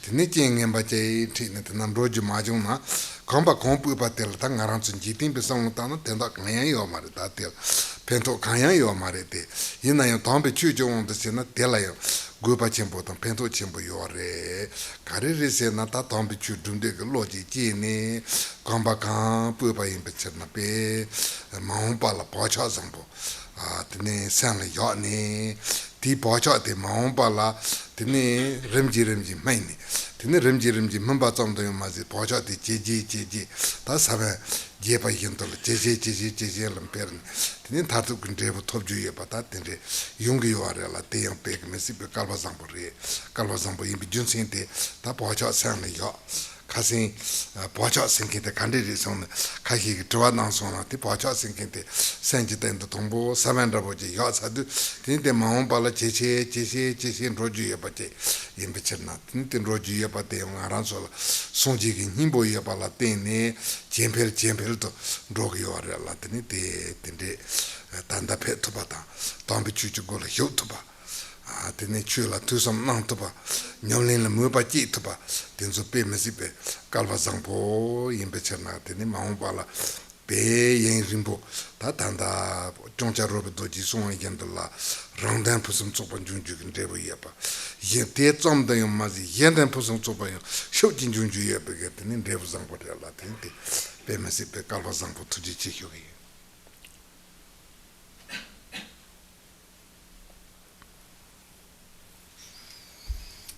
tini jengen ba chay tini tena roji majung na Kamba Kompu Patel, Tangarans and Jitin Besong Tana, Tenda Kanyo Maritatel, Pento Kanyo Marite, Yina Tombe Chujo on the Sena Telayo, Gupa Chimpo, Pento Chimpo Yore, Cariri Senata Tombe Chudunde Logi Gini, Kamba Kan, Pupa in Pechernape, Mahompa La Pocha Zambo, Tene Sanli Yoni, Ti Pocha de Mahompa La, Tene Remji Maini. Tene remji mamba zamdo mazi pocha de jeje ta sabe jeba yintol jeje lamperni tene tartu kundebu topju yeba ta tene yungi yore la te yang pek mesi be kalba zambo yimbi junsin te ta pocha sang le yo kasin pocha sinkin te kandiri song kahi twa nang song na te pocha sinkin te sanji ten to tombo samandra boji yo sadu tene te maon pala jeje roju yeba te yimbi cherna tene roju yeba te yung aran sola sonji ki nimbo yeba la tene jempel to rogi yore la tene te tene tanda pe toba ta tambi chuchu gola hyo toba tene chula tusam nang toba nyamlin la muba ji toba tenzo pe mesi pe kalwa zangpo yimbe cherna tene maung pala pe yen rimbo ta tanda chongcha Rolpe Dorje song yendo la rangdan pusum tsopan junju kin rebo yeba yen te tsom dayo mazi yendan pusum tsopan yon shok jin junju yeba ge tene rebo zangpo de la tene te pe mesi pe kalwa zangpo tuji chi hyogi.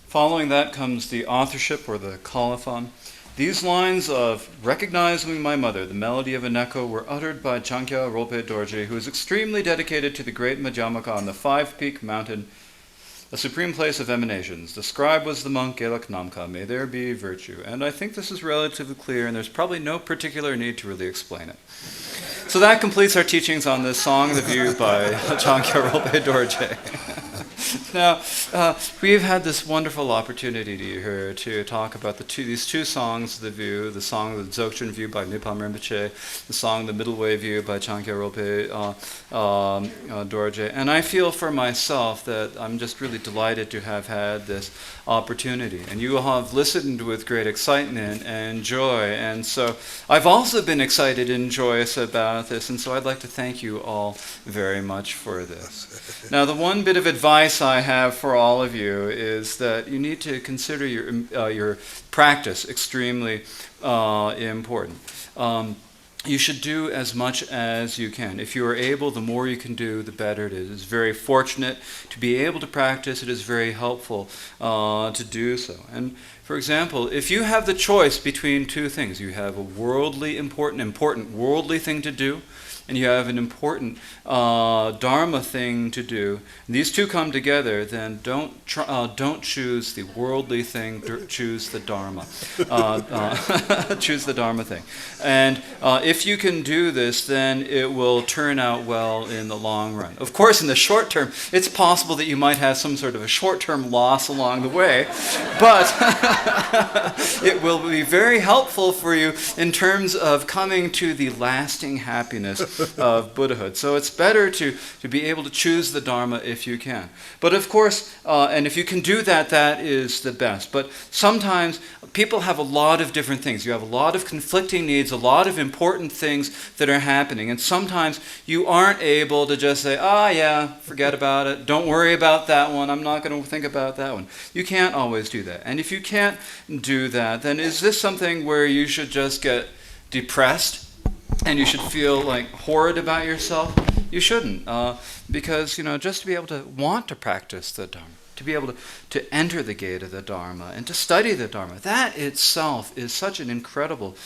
Following that comes the authorship or the colophon. These lines of recognizing my mother, the melody of an echo, were uttered by Changkya Rolpe Dorje, who is extremely dedicated to the great Madhyamaka on the five-peak mountain, a supreme place of emanations. The scribe was the monk Gelak Namka, may there be virtue. And I think this is relatively clear, and there's probably no particular need to really explain it. So that completes our teachings on this Song of the View by Changkya Rolpe Dorje. Now, we've had this wonderful opportunity here to talk about these two songs of the view, the song of the Dzogchen view by Nippon Rinpoche, the song the Middle Way view by Changkya Rolpe Dorje. And I feel for myself that I'm just really delighted to have had this opportunity. And you all have listened with great excitement and joy. And so I've also been excited and joyous about this. And so I'd like to thank you all very much for this. Now, the one bit of advice I have for all of you is that you need to consider your practice extremely important. You should do as much as you can. If you are able, the more you can do, the better it is. It's very fortunate to be able to practice. It is very helpful to do so. And for example, if you have the choice between two things, you have a worldly important worldly thing to do, and you have an important dharma thing to do, and these two come together, then don't choose the worldly thing, choose the dharma. Choose the dharma thing. And if you can do this, then it will turn out well in the long run. Of course, in the short term, it's possible that you might have some sort of a short-term loss along the way, but it will be very helpful for you in terms of coming to the lasting happiness of Buddhahood. So it's better to be able to choose the Dharma if you can. But of course, and if you can do that, that is the best. But sometimes people have a lot of different things. You have a lot of conflicting needs, a lot of important things that are happening. And sometimes you aren't able to just say, yeah, forget about it. Don't worry about that one. I'm not going to think about that one. You can't always do that. And if you can't do that, then is this something where you should just get depressed and you should feel like horrid about yourself? You shouldn't, because just to be able to want to practice the Dharma, to be able to enter the gate of the Dharma and to study the Dharma, that itself is such an incredible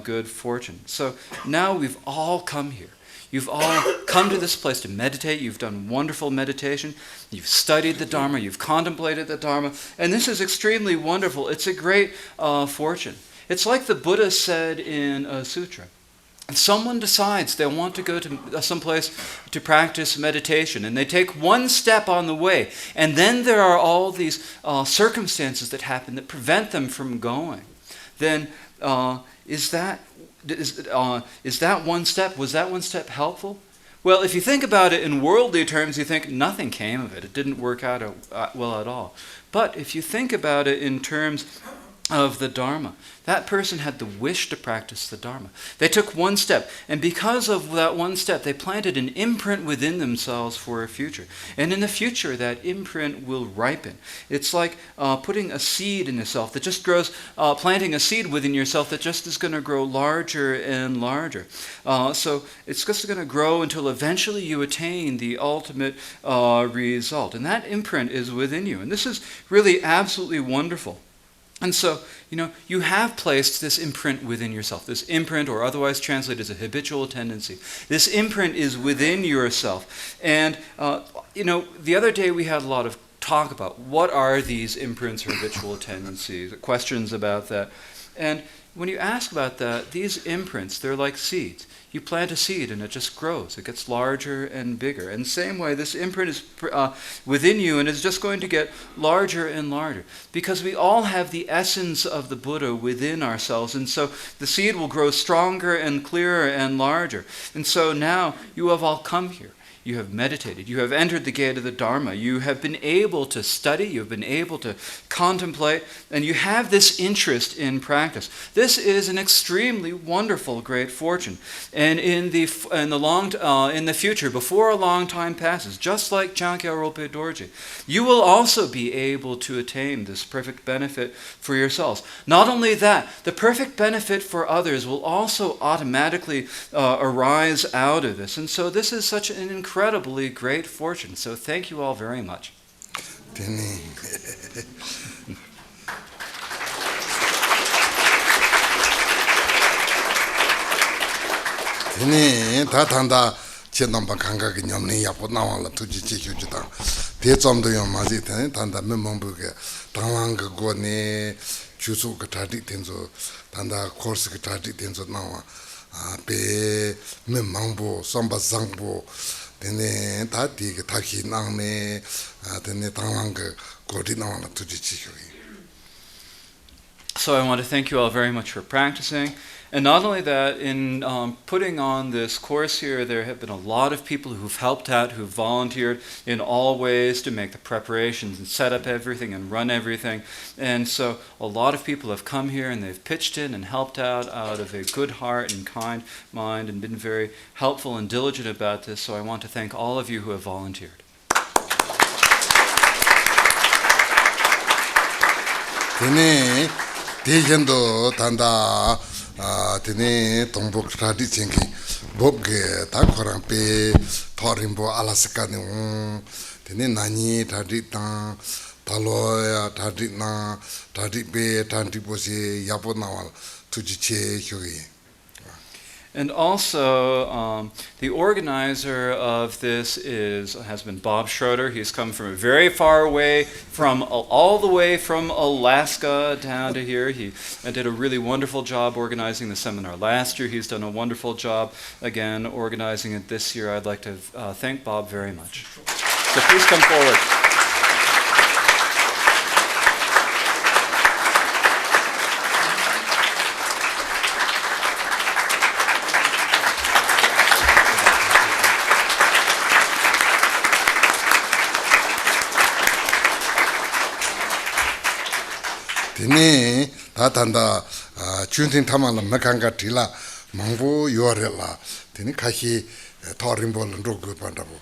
good fortune. So now we've all come here. You've all come to this place to meditate. You've done wonderful meditation. You've studied the Dharma. You've contemplated the Dharma. And this is extremely wonderful. It's a great fortune. It's like the Buddha said in a sutra. If someone decides they want to go to someplace to practice meditation, and they take one step on the way, and then there are all these circumstances that happen that prevent them from going, then was that one step helpful? Well, if you think about it in worldly terms, you think nothing came of it. It didn't work out well at all. But if you think about it in terms of the Dharma. That person had the wish to practice the Dharma. They took one step, and because of that one step, they planted an imprint within themselves for a future. And in the future, that imprint will ripen. It's like putting a seed in yourself that just grows, planting a seed within yourself that just is going to grow larger and larger. So it's just going to grow until eventually you attain the ultimate result. And that imprint is within you. And this is really absolutely wonderful. And so, you have placed this imprint within yourself. This imprint, or otherwise translated as a habitual tendency. This imprint is within yourself. And, the other day we had a lot of talk about what are these imprints or habitual tendencies, questions about that. And when you ask about that, these imprints, they're like seeds. You plant a seed and it just grows. It gets larger and bigger. And same way, this imprint is within you and is just going to get larger and larger. Because we all have the essence of the Buddha within ourselves. And so the seed will grow stronger and clearer and larger. And so now you have all come here. You have meditated. You have entered the gate of the Dharma. You have been able to study. You have been able to contemplate. And you have this interest in practice. This is an extremely wonderful, great fortune. And in the future, before a long time passes, just like Changkya Rolpe Dorje, you will also be able to attain this perfect benefit for yourselves. Not only that, the perfect benefit for others will also automatically arise out of this. And so this is such an incredibly great fortune. So thank you all very much. So I want to thank you all very much for practicing. And not only that, in putting on this course here, there have been a lot of people who've helped out, who've volunteered in all ways to make the preparations and set up everything and run everything. And so a lot of people have come here and they've pitched in and helped out of a good heart and kind mind and been very helpful and diligent about this. So I want to thank all of you who have volunteered. Tene tombok tradition ki bobge ta korang pe thorimbo alasaka ne tene nani traditan taloya tradina tradibe tantiposi yapona tujiche hyogi. And also, the organizer of this has been Bob Schroeder. He's come from very far away, all the way from Alaska down to here. He did a really wonderful job organizing the seminar last year. He's done a wonderful job, again, organizing it this year. I'd like to thank Bob very much. So please come forward. Tene tatanda chuntin tamala makanga tila mangbo yorela tene kahi thorimbo ndogo pandabo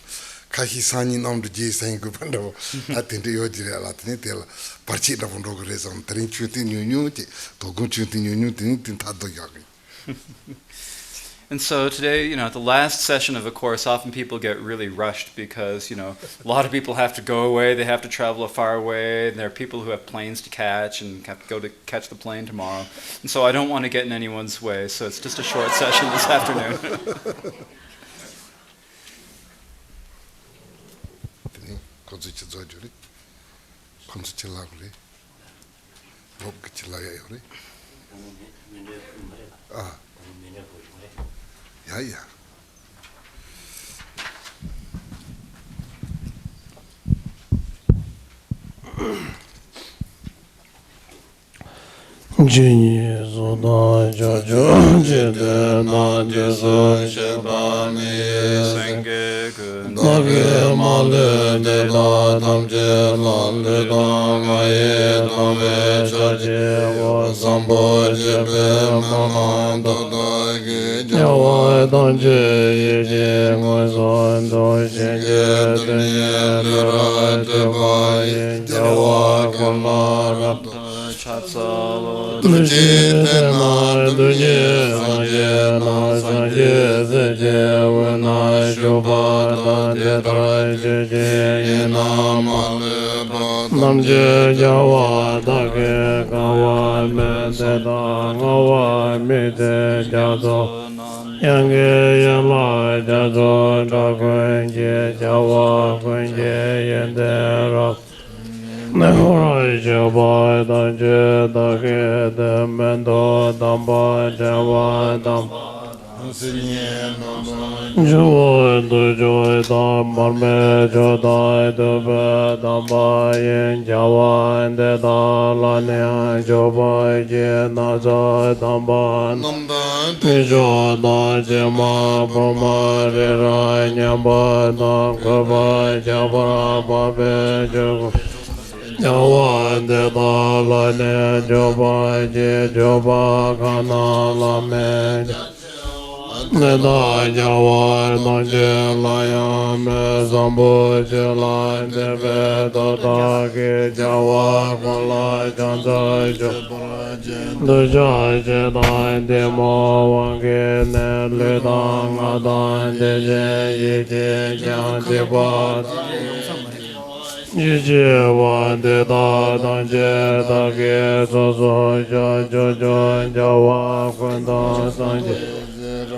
kahi sani namdu ji sangu pandabo atinte yodirela tene tela parchi da ndogo rezam tren chuntin nyunyu ti togun chuntin nyunyu tene tado yagi. And so today, at the last session of a course, often people get really rushed because, a lot of people have to go away, they have to travel a far way, and there are people who have planes to catch and have to go to catch the plane tomorrow. And so I don't want to get in anyone's way, so it's just a short session this afternoon. Yeah. Jini Zoda Jojo Jide Nandiso Shibani Nage Male Dela Tamje Lande Dangaye Dame Chaje sambo jebe mama dodo ge jawa donje ye ngoi son do shenje dunye lura jeba jawa kolara Duje na duje sanje na sanje seje wena shoba na je trai je je na ma nam je jawa da ke kawa me te da ngawa me te ja do yang ge yang la ja do da kwen je jawa kwen je yen de ra Nehora Java Danje Dake Demendo Damba Java Damba Java Dujoy Dam Marme Jodai Dube Damba Yen Java Ende Dalania Java Je Naza Damba Nijo Da Jema Brahma Rira Nyamba Dam Kaba Java Babe Jago Jawa de da la ne joba je joba kana la me ne da jawa na je la ya me zambo je la de be da da ke jawa la jan da jo do ja je da de mo wa ke ne le da nga da je je je ja je ba Yije wa de da dan je da ge so so ja jo jo ja wa kun da san je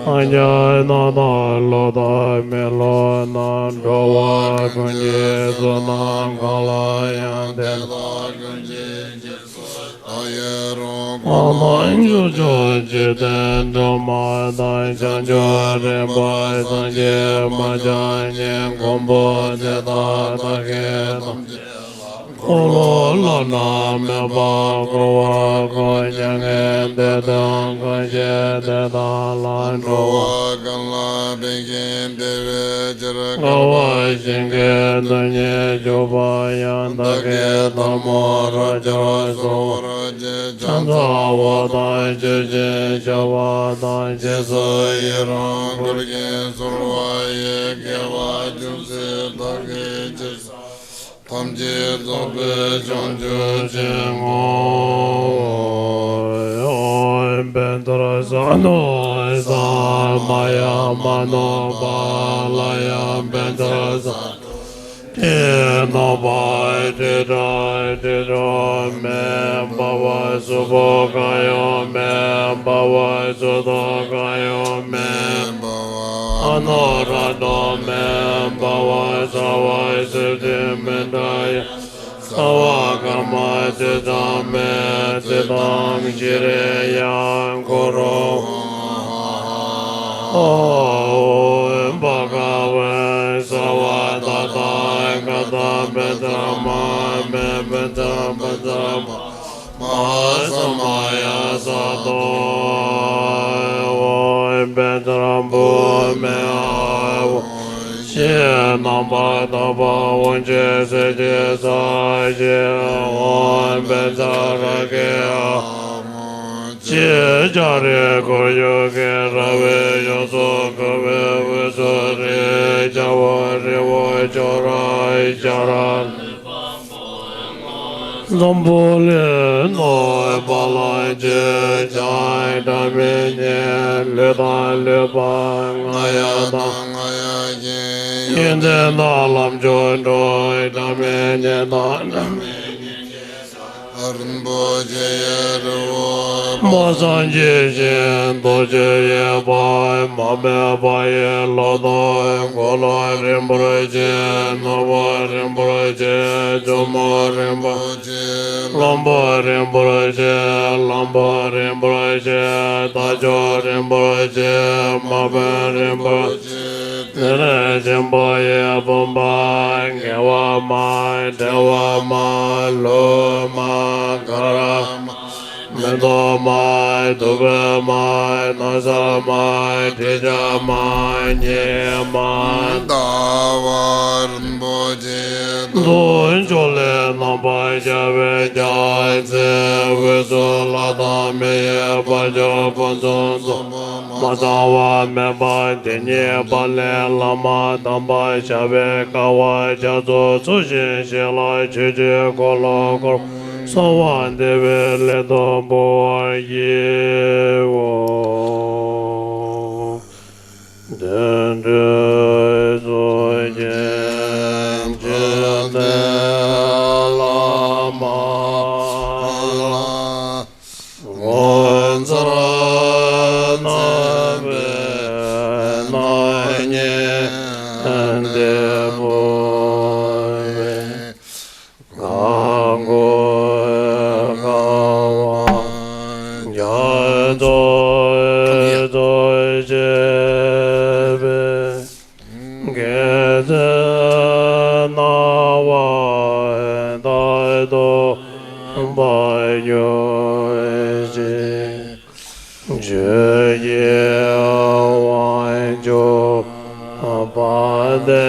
anja na na lo da me lo na do wa kun je so na ga la ya de da kun je Aman jo jo je den do ma da jan jo re ba da je ma ja ne gombo de da ge Olo la na me ba ko wa ko yang en de da ko je de da la do ga la be gen de ve jara ko wa jing ge de ne jo ba yan da ge da mo ra ja so ra je chan da wa da je je ja wa da je so ye ra ko ge so wa ye ge wa ju se da ge je Tamje zobe janju jengo bendra zano za maya mano balaya bendra za no ba de ra me bawa subo kayo me bawa zodo kayo me Anora no me bawa sawa se mendaya sawa kama te dame te dam jire yang koro bhagave sawa tata kata bedama me bedama Masamaya sato Venerable me avo She namba taba onje se je sa je on betara ke She jare koyo ke rave yo so kave viso re jawa re wo chorai charan Zambole no balai je jai da me ne le da le ba ngaya da ngaya je yende na lam jo do da me ne da arbo je ro mo san je je do je ye ba ma me ba ye lo do ko lo rim bro je no ba rim bro je jo mo rim ba Lombo Rinpoche, Lombo Rinpoche, Tajo Rinpoche, Mabe Rinpoche, Nere Jimboye Bumba, Gewa Ma, Dewa Ma, Lo Ma, Kara, Mendo Ma, Dube Ma, Nasa Ma, Tija Ma, Nye Ma, Dawa Rinpoche Dun Chole Nampa Jave Jai Vesu Lada Meye Bajo Ponzon Mazawa Meba Denye Bale Lama Damba Jave Kawa Jazo Tsushin Shila Chiji Kolo Kor Sawan Deve Ledo Bo Ye Wo Dende Zoyen Jende Lama Wanzara Nabe Nanye Ende Boe Gango Kawa Yado Jebe Gede Nawa Daido Bayo Jeye Wanjo Abade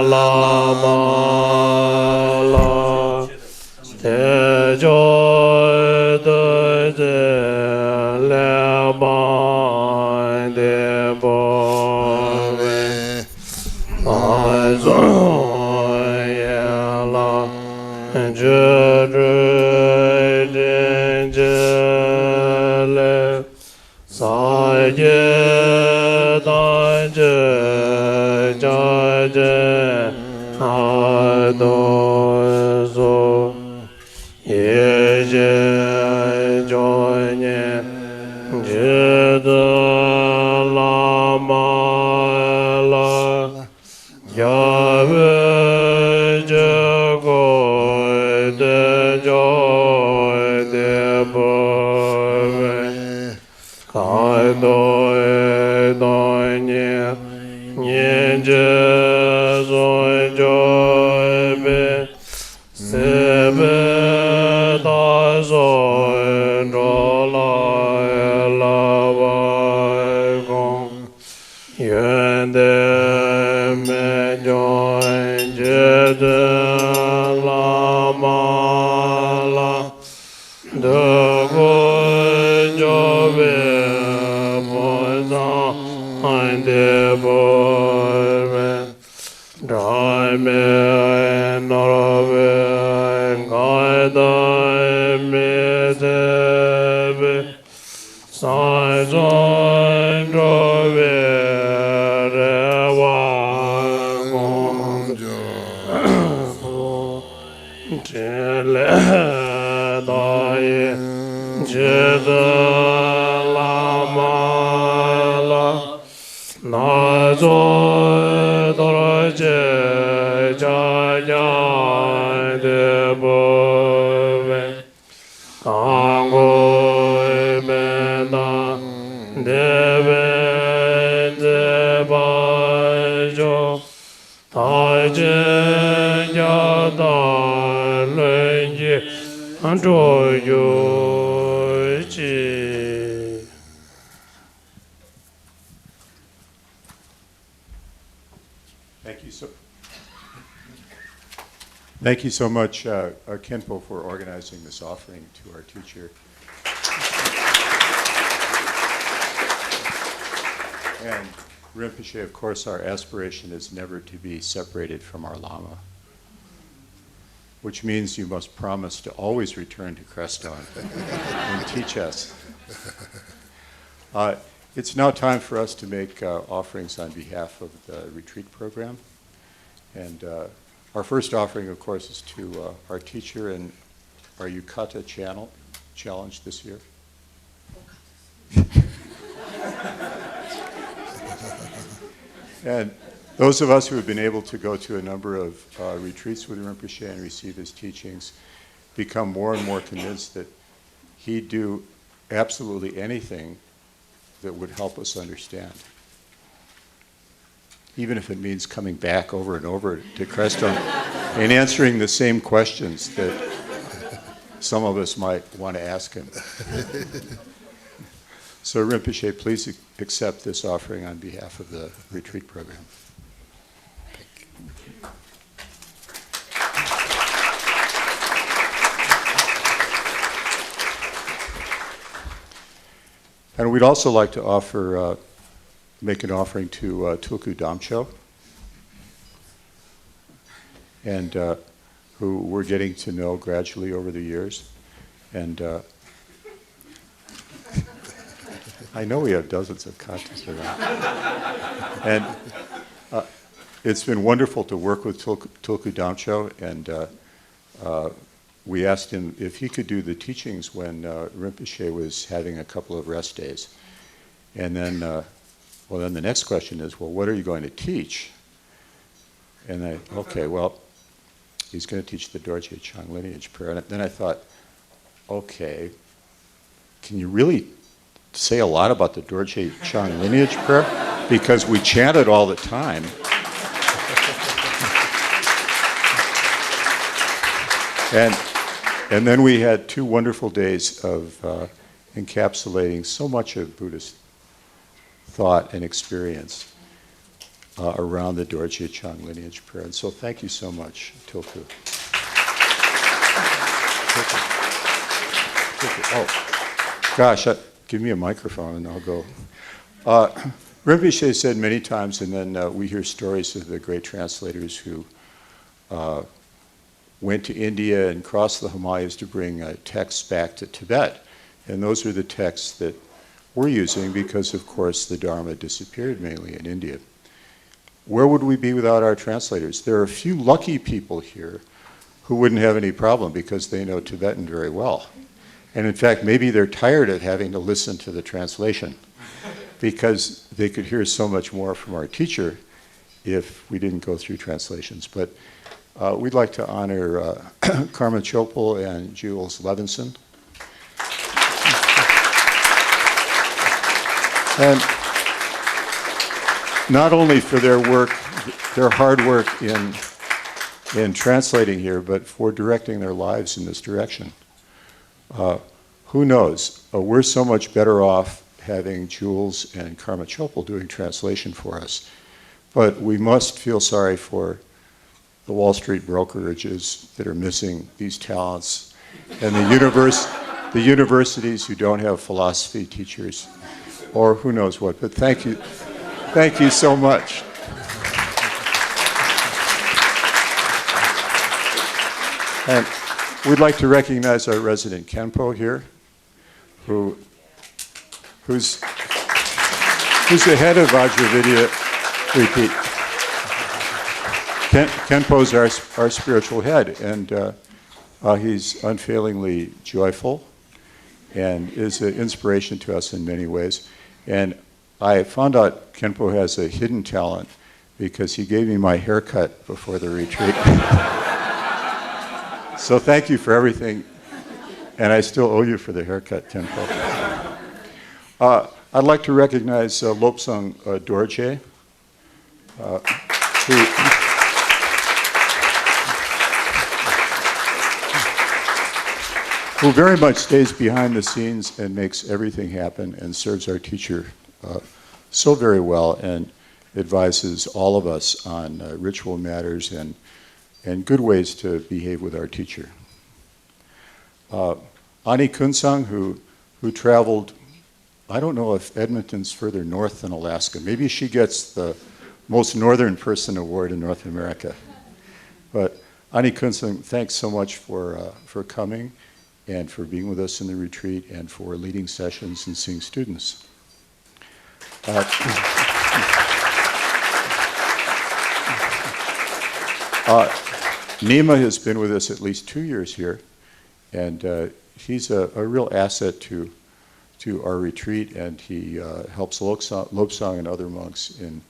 Lama La Tejo Deje Leba Debo Azo Yela Jere Jele Saye Daje Jaje Adozo Yeje Joye Jede Lama La Yahweh Jago De Joy De Boe Kaido Donye Nye Zoy Joy Be Sebe Da Zoy Rola Lava Gong Yende Me Joy Jede Lama La De Goy Jove Boza Ande Boe Drai Me Norove Gaida Me Debe Sai Zoy Jove Rewa Jele Dai Jede Lama La Na Zoy Dorje Jaya De Boe Thrangu Rinpoche Deve Bajo Taje Yada Lenye Antoyo Chi. Thank you so much, Khenpo, for organizing this offering to our teacher. And Rinpoche, of course, our aspiration is never to be separated from our Lama, which means you must promise to always return to Crestone and teach us. It's now time for us to make offerings on behalf of the retreat program. And our first offering, of course, is to our teacher and our Yukata challenge this year. And those of us who have been able to go to a number of retreats with Rinpoche and receive his teachings become more and more convinced that he'd do absolutely anything that would help us understand. Even if it means coming back over and over to Crestone and answering the same questions that some of us might want to ask him. So Rinpoche, please accept this offering on behalf of the retreat program. Thank you. And we'd also like to offer, make an offering to Tulku Damcho, and who we're getting to know gradually over the years. And I know we have dozens of contests around. And it's been wonderful to work with Tulku Damcho, and we asked him if he could do the teachings when Rinpoche was having a couple of rest days. And then, then the next question is, well, what are you going to teach? And okay, well, he's going to teach the Dorje Chang lineage prayer. And then I thought, okay, can you really say a lot about the Dorje Chang lineage prayer? Because we chant it all the time. And then we had 2 wonderful days of encapsulating so much of Buddhist thought and experience around the Dorje Chang lineage prayer. And so thank you so much, Tulku. Oh, gosh, give me a microphone and I'll go. Rinpoche said many times, and then we hear stories of the great translators who went to India and crossed the Himalayas to bring texts back to Tibet. And those are the texts that we're using because, of course, the Dharma disappeared mainly in India. Where would we be without our translators? There are a few lucky people here who wouldn't have any problem because they know Tibetan very well. And in fact, maybe they're tired of having to listen to the translation because they could hear so much more from our teacher if we didn't go through translations. But we'd like to honor Karma Choephel and Jules Levinson. And not only for their work, their hard work in translating here, but for directing their lives in this direction. Who knows? We're so much better off having Jules and Karma Choephel doing translation for us. But we must feel sorry for the Wall Street brokerages that are missing these talents, and the universities who don't have philosophy teachers, or who knows what. But thank you so much. And we'd like to recognize our resident Khenpo here, who's the head of Vajra Vidya Repeat. Khenpo's our spiritual head, and he's unfailingly joyful and is an inspiration to us in many ways. And I found out Khenpo has a hidden talent because he gave me my haircut before the retreat. So thank you for everything, and I still owe you for the haircut, Khenpo. I'd like to recognize Lopsang Dorje, who very much stays behind the scenes and makes everything happen and serves our teacher so very well and advises all of us on ritual matters and good ways to behave with our teacher. Ani Kunsang, who traveled, I don't know if Edmonton's further north than Alaska. Maybe she gets the most northern person award in North America. But Ani Kunsang, thanks so much for coming and for being with us in the retreat and for leading sessions and seeing students. Nima has been with us at least 2 years here, and he's a real asset to our retreat, and he helps Lopsang and other monks in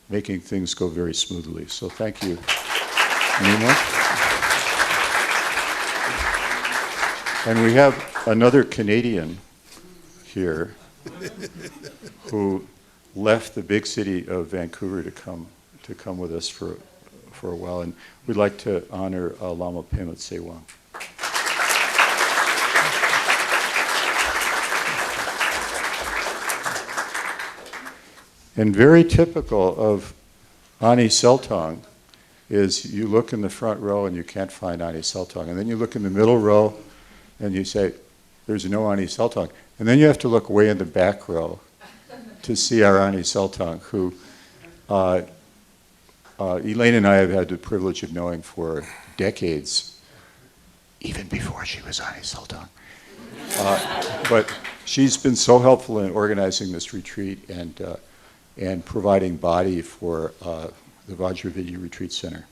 making things go very smoothly. So thank you, Nima. And we have another Canadian here who left the big city of Vancouver to come with us for a while, and we'd like to honor Lama Pema Tsewang. And very typical of Ani Seltong is you look in the front row and you can't find Ani Seltong, and then you look in the middle row and you say, there's no Ani Seltong. And then you have to look way in the back row to see our Ani Seltang, who Elaine and I have had the privilege of knowing for decades, even before she was Ani Seltang. But she's been so helpful in organizing this retreat and providing body for the Vajra Vidya Retreat Center.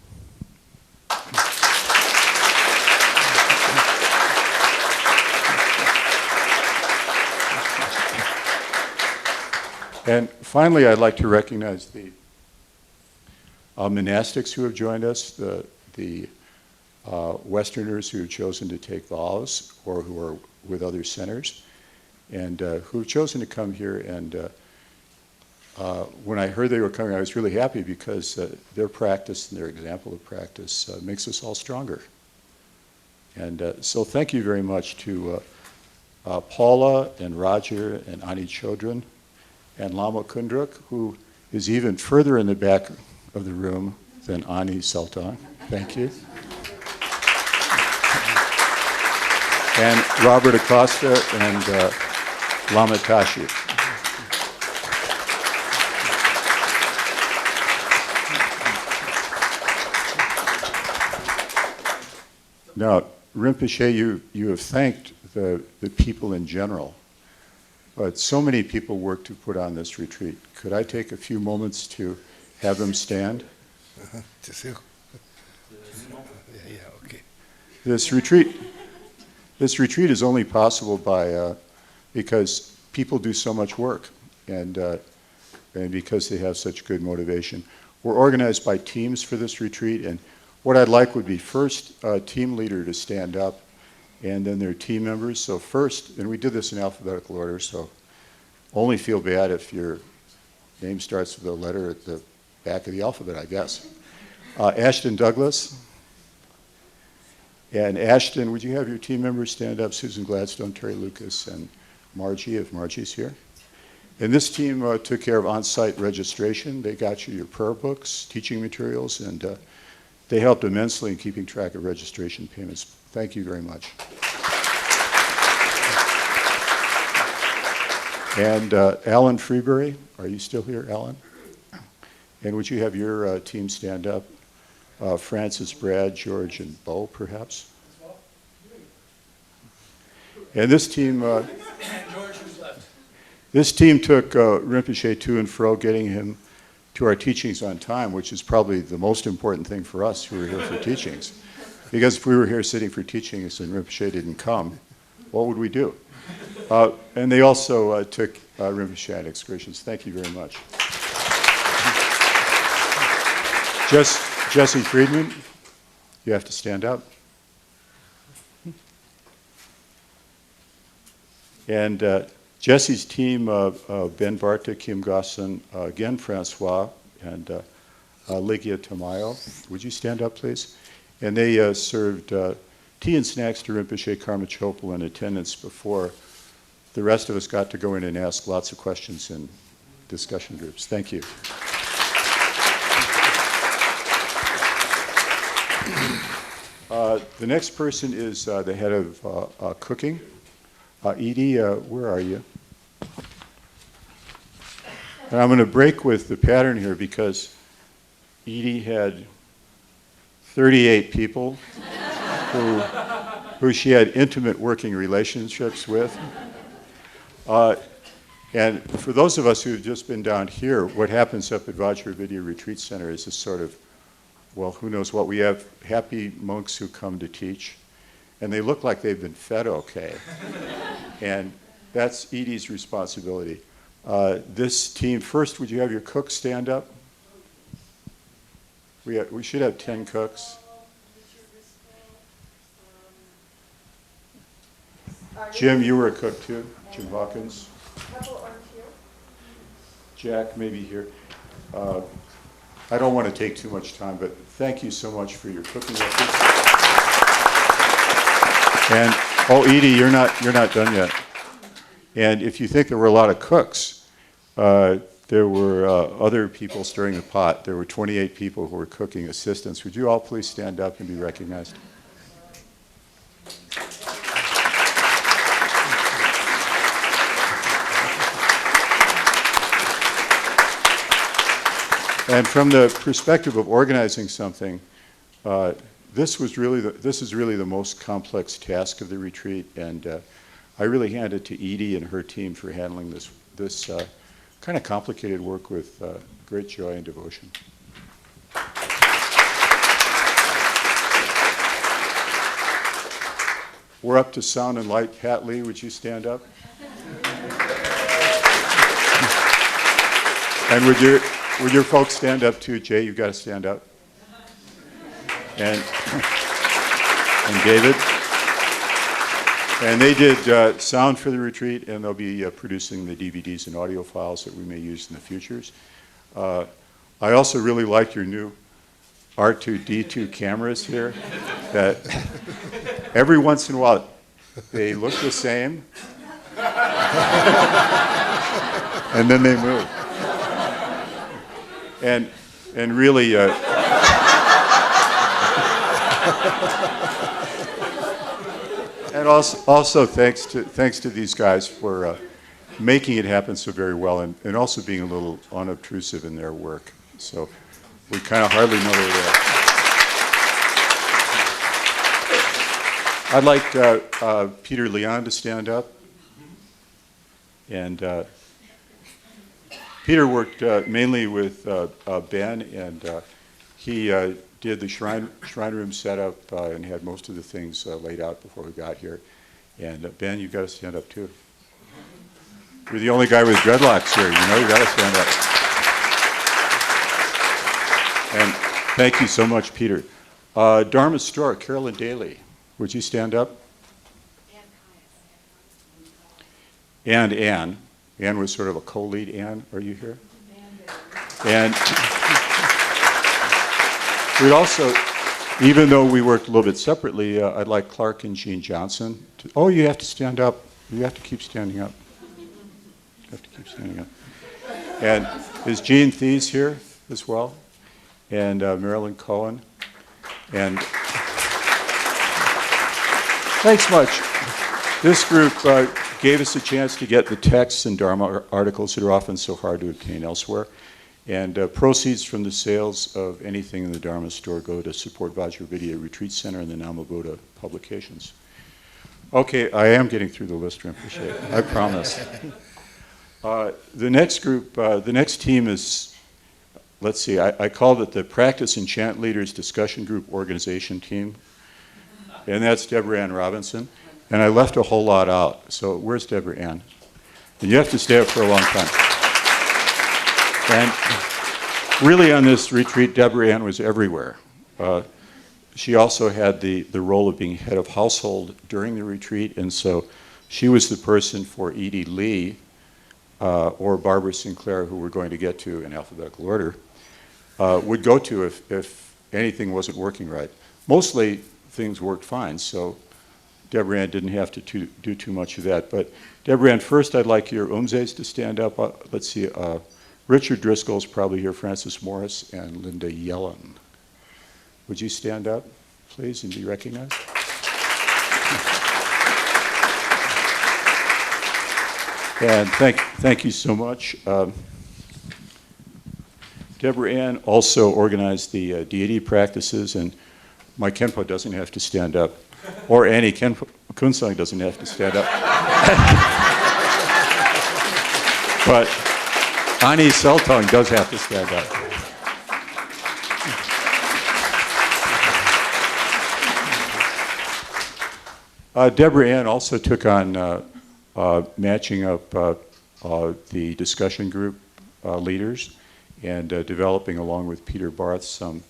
And finally, I'd like to recognize the monastics who have joined us, the Westerners who have chosen to take vows or who are with other centers, and who have chosen to come here. And when I heard they were coming, I was really happy because their practice and their example of practice makes us all stronger. And so thank you very much to Paula and Roger and Ani Chodron and Lama Kundruk, who is even further in the back of the room than Ani Seltang. Thank you. And Robert Acosta and Lama Tashi. Now, Rinpoche, you have thanked the people in general, but so many people worked to put on this retreat. Could I take a few moments to have them stand? Okay. This retreat is only possible because people do so much work and because they have such good motivation. We're organized by teams for this retreat, and what I'd like would be first a team leader to stand up, and then their team members. So first, and we did this in alphabetical order, so only feel bad if your name starts with a letter at the back of the alphabet, I guess. Ashton Douglas. And Ashton, would you have your team members stand up? Susan Gladstone, Terry Lucas, and Margie, if Margie's here. And this team took care of on-site registration. They got you your prayer books, teaching materials, and they helped immensely in keeping track of registration payments. Thank you very much. And Alan Freebury, are you still here, Alan? And would you have your team stand up? Francis, Brad, George, and Bo, perhaps? And this team, this team took Rinpoche to and fro, getting him to our teachings on time, which is probably the most important thing for us who are here for teachings. Because if we were here sitting for teachings and Rinpoche didn't come, what would we do? And they also took Rinpoche on excursions. Thank you very much. Jesse Friedman, you have to stand up. And Jesse's team, Ben Barta, Kim Gosson, again Francois, and Ligia Tamayo. Would you stand up, please? And they served tea and snacks to Rinpoche Karma Choephel in attendance before the rest of us got to go in and ask lots of questions in discussion groups. Thank you. The next person is the head of cooking. Edie, where are you? And I'm going to break with the pattern here because Edie had 38 people who she had intimate working relationships with. And for those of us who've just been down here, what happens up at Vajra Vidya Retreat Center is this sort of, well, who knows what. We have happy monks who come to teach, and they look like they've been fed okay. And that's Edie's responsibility. This team, first, would you have your cooks stand up? We should have 10 cooks. Jim, you were a cook too. Jim Hawkins. Jack, maybe here. I don't want to take too much time, but thank you so much for your cooking efforts. And oh, Edie, you're not done yet. And if you think there were a lot of cooks, there were other people stirring the pot. There were 28 people who were cooking assistants. Would you all please stand up and be recognized? And from the perspective of organizing something, this is really the most complex task of the retreat, and I really hand it to Edie and her team for handling this kind of complicated work with great joy and devotion. We're up to sound and light. Pat Lee, would you stand up? And would your folks stand up too? Jay, you've got to stand up. And David. And they did sound for the retreat, and they'll be producing the DVDs and audio files that we may use in the futures. I also really like your new R2-D2 cameras here, that every once in a while they look the same, and then they move. And really, and also thanks to these guys for making it happen so very well, and also being a little unobtrusive in their work. So we kind of hardly know they're there. I'd like Peter Leon to stand up. And Peter worked mainly with Ben, and he did the shrine room setup and had most of the things laid out before we got here. And Ben, you've got to stand up too. You're the only guy with dreadlocks here, you've got to stand up. And thank you so much, Peter. Dharma Store, Carolyn Daly, would you stand up? And Anne. Anne was sort of a co-lead. Anne, are you here? And we'd also, even though we worked a little bit separately, I'd like Clark and Jean Johnson to, oh, you have to stand up. You have to keep standing up. You have to keep standing up. And is Jean Thies here as well? And Marilyn Cohen. And thanks much. This group gave us a chance to get the texts and Dharma articles that are often so hard to obtain elsewhere. And proceeds from the sales of anything in the Dharma store go to support Vajra Vidya Retreat Center and the Nama Buddha publications. Okay, I am getting through the list, Rinpoche, I promise. The next group, the next team is, let's see, I called it the Practice and Chant Leaders Discussion Group Organization Team. And that's Deborah Ann Robinson. And I left a whole lot out. So where's Deborah Ann? And you have to stay up for a long time. And really on this retreat, Deborah Ann was everywhere. She also had the role of being head of household during the retreat. And so she was the person for Edie Lee or Barbara Sinclair, who we're going to get to in alphabetical order, would go to if anything wasn't working right. Mostly things worked fine. So Deborah Ann didn't have to do too much of that. But Deborah Ann, first I'd like your umzes to stand up. Let's see, Richard Driscoll's probably here, Francis Morris, and Linda Yellen. Would you stand up, please, and be recognized? And thank you so much. Deborah Ann also organized the deity practices, and my Khenpo doesn't have to stand up. Or Annie Kunsang doesn't have to stand up. But Ani Seltong does have to stand up. Deborah Ann also took on matching up the discussion group leaders and developing, along with Peter Barth, some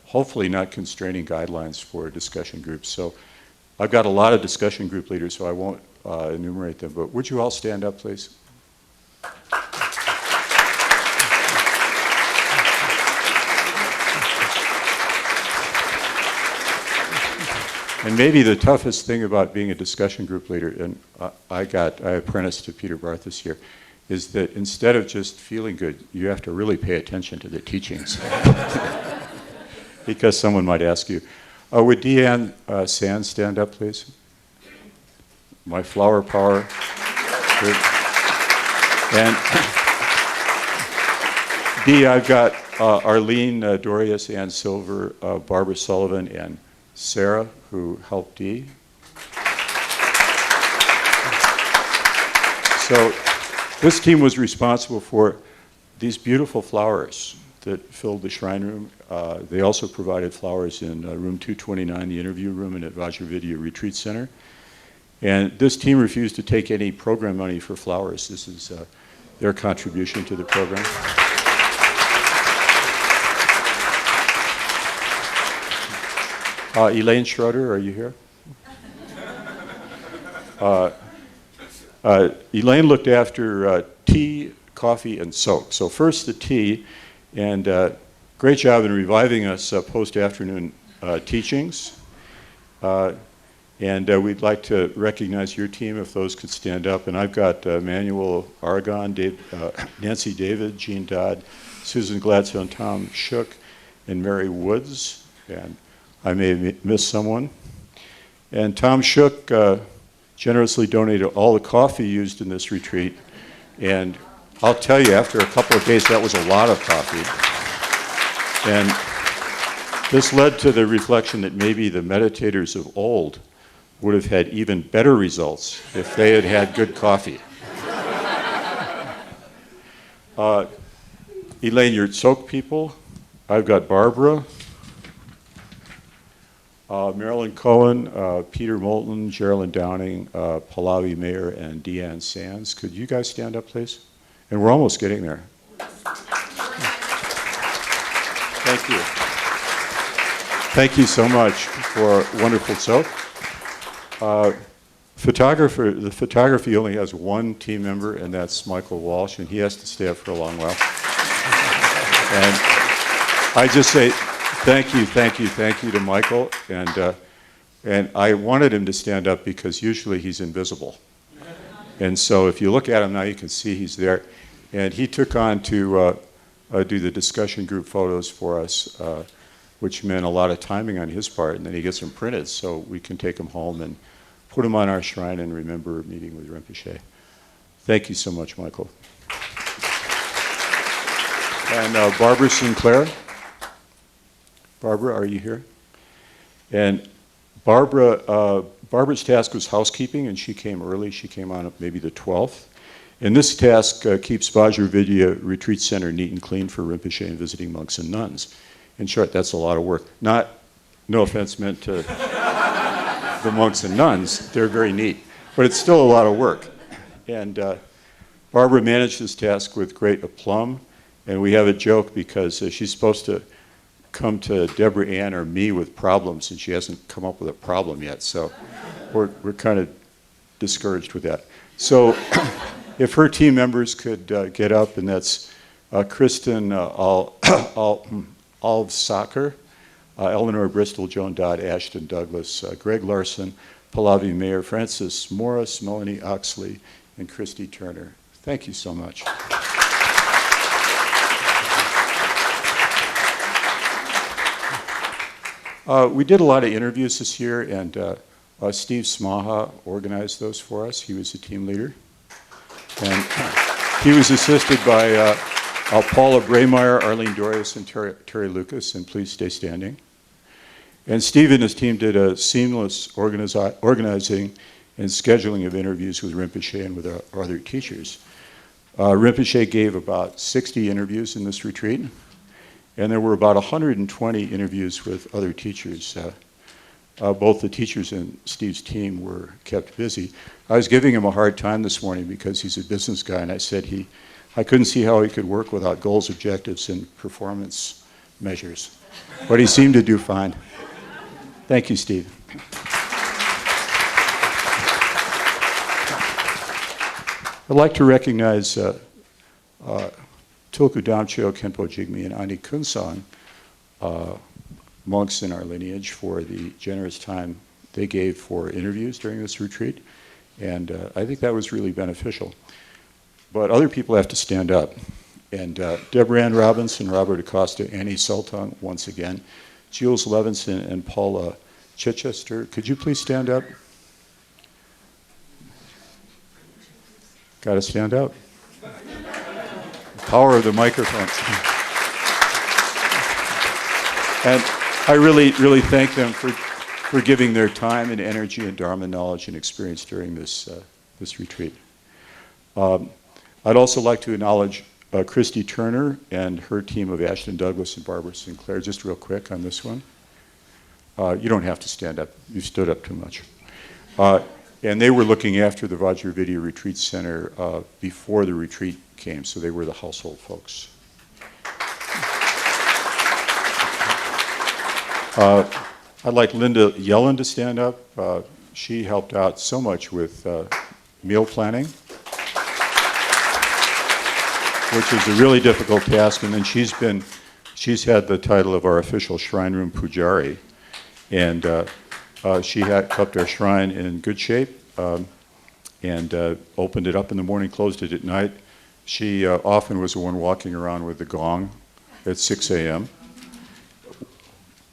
hopefully not constraining guidelines for discussion groups. So I've got a lot of discussion group leaders, so I won't enumerate them, but would you all stand up, please? And maybe the toughest thing about being a discussion group leader, and I apprenticed to Peter Barth this year, is that instead of just feeling good, you have to really pay attention to the teachings. Because someone might ask you. Would Deanne Sands stand up, please? My flower power. And I've got Arlene Dorius, Ann Silver, Barbara Sullivan, and Sarah, who helped Dee. So this team was responsible for these beautiful flowers that filled the shrine room. They also provided flowers in room 229, the interview room, and at Vajra Vidya Retreat Center. And this team refused to take any program money for flowers. This is their contribution to the program. Elaine Schroeder, are you here? Elaine looked after tea, coffee, and soak. So first the tea, and great job in reviving us post-afternoon teachings. And we'd like to recognize your team if those could stand up. And I've got Manuel Aragon, Nancy David, Jean Dodd, Susan Gladstone, Tom Shook, and Mary Woods. And I may have missed someone. And Tom Shook generously donated all the coffee used in this retreat. And I'll tell you, after a couple of days, that was a lot of coffee. And this led to the reflection that maybe the meditators of old would have had even better results if they had had good coffee. Elaine, your soak people. I've got Barbara, Marilyn Cohen, Peter Moulton, Geraldine Downing, Pallavi Mayer, and Deanne Sands. Could you guys stand up, please? And we're almost getting there. Thank you. Thank you so much for wonderful soap. The photography only has one team member, and that's Michael Walsh, and he has to stay up for a long while. And I just say thank you to Michael, and I wanted him to stand up because usually he's invisible. And so if you look at him now, you can see he's there. And he took on to do the discussion group photos for us, which meant a lot of timing on his part, and then he gets them printed so we can take them home and put them on our shrine and remember meeting with Rinpoche. Thank you so much, Michael. And Barbara Sinclair. Barbara, are you here? And Barbara's task was housekeeping, and she came early. She came on maybe the 12th. And this task keeps Vajra Vidya Retreat Center neat and clean for Rinpoche and visiting monks and nuns. In short, that's a lot of work. No offense meant to the monks and nuns. They're very neat. But it's still a lot of work. And Barbara managed this task with great aplomb. And we have a joke because she's supposed to come to Deborah Ann or me with problems, and she hasn't come up with a problem yet. So we're kind of discouraged with that. So if her team members could get up, and that's Kristen Alvsaker, Eleanor Bristol, Joan Dodd, Ashton Douglas, Greg Larson, Pallavi Mayer, Francis Morris, Melanie Oxley, and Christy Turner. Thank you so much. We did a lot of interviews this year, and Steve Smaha organized those for us. He was the team leader. And he was assisted by Paula Braymeyer, Arlene Dorius, and Terry Lucas, and please stay standing. And Steve and his team did a seamless organizing and scheduling of interviews with Rinpoche and with our other teachers. Rinpoche gave about 60 interviews in this retreat, and there were about 120 interviews with other teachers. Both the teachers and Steve's team were kept busy. I was giving him a hard time this morning because he's a business guy, and I said I couldn't see how he could work without goals, objectives, and performance measures. But he seemed to do fine. Thank you, Steve. I'd like to recognize Tulku Damcho, Khenpo Jigme, and Ani Kunsan, monks in our lineage, for the generous time they gave for interviews during this retreat. And I think that was really beneficial. But other people have to stand up. And Deborah Ann Robinson, Robert Acosta, Annie Sultan, once again, Jules Levinson, and Paula Chichester. Could you please stand up? Got to stand up. The power of the microphone. And I really, really thank them for giving their time and energy and Dharma knowledge and experience during this retreat. I'd also like to acknowledge Christy Turner and her team of Ashton Douglas and Barbara Sinclair, just real quick on this one. You don't have to stand up. You stood up too much. And they were looking after the Vajra Vidya Retreat Center before the retreat came, so they were the household folks. I'd like Linda Yellen to stand up. She helped out so much with meal planning, which is a really difficult task. And then she's had the title of our official shrine room pujari, and she had kept our shrine in good shape and opened it up in the morning, closed it at night. She often was the one walking around with the gong at 6 a.m.,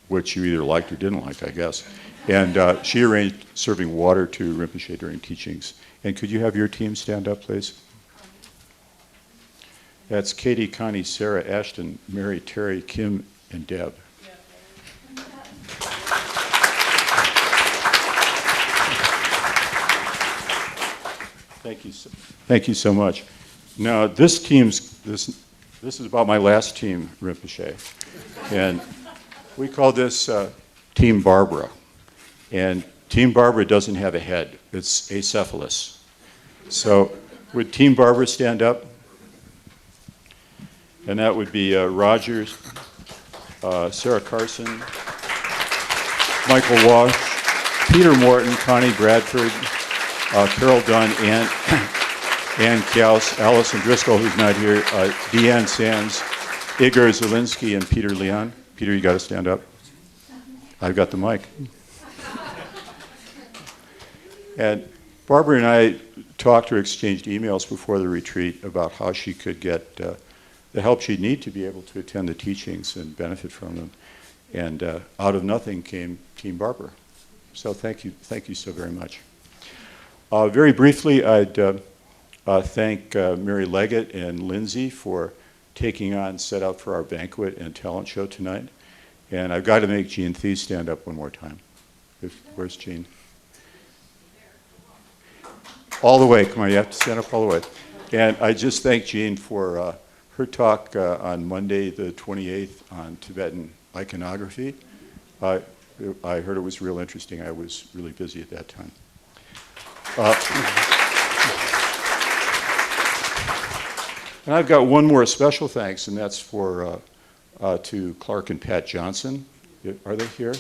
which you either liked or didn't like, I guess. And she arranged serving water to Rinpoche during teachings. And could you have your team stand up, please? That's Katie, Connie, Sarah, Ashton, Mary, Terry, Kim, and Deb. Thank you so much. Now, this is about my last team, Rinpoche. And we call this Team Barbara. And Team Barbara doesn't have a head. It's acephalous. So would Team Barbara stand up? And that would be Roger, Sarah Carson, Michael Walsh, Peter Morton, Connie Bradford, Carol Dunn, Ann Kjaus, Allison Driscoll, who's not here, Deanne Sands, Igor Zelinsky, and Peter Leon. Peter, you got to stand up. I've got the mic. And Barbara and I talked or exchanged emails before the retreat about how she could get the help she'd need to be able to attend the teachings and benefit from them. And out of nothing came Team Barbara. So thank you so very much. Very briefly, I'd thank Mary Leggett and Lindsay for taking on set up for our banquet and talent show tonight. And I've got to make Jean Thies stand up one more time. Where's Jean? All the way, come on, you have to stand up all the way. And I just thank Jean for her talk on Monday the 28th on Tibetan iconography. I heard it was real interesting. I was really busy at that time. And I've got one more special thanks, and that's for to Clark and Pat Johnson. Are they here?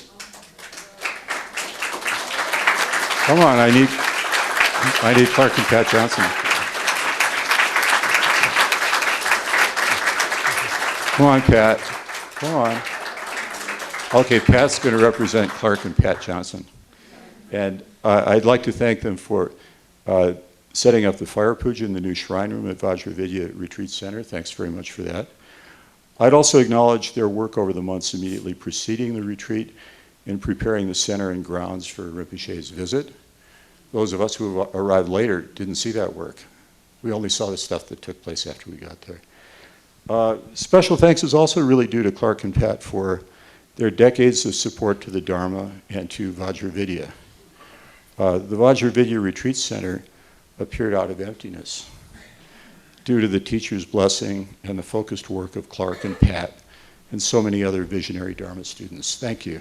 Come on, I need Clark and Pat Johnson. Come on, Pat. Come on. Okay, Pat's going to represent Clark and Pat Johnson. And I'd like to thank them for setting up the fire puja in the new shrine room at Vajra Vidya Retreat Center. Thanks very much for that. I'd also acknowledge their work over the months immediately preceding the retreat in preparing the center and grounds for Rinpoche's visit. Those of us who arrived later didn't see that work. We only saw the stuff that took place after we got there. Special thanks is also really due to Clark and Pat for their decades of support to the Dharma and to Vajra Vidya. The Vajra Vidya Retreat Center appeared out of emptiness due to the teacher's blessing and the focused work of Clark and Pat and so many other visionary Dharma students. Thank you.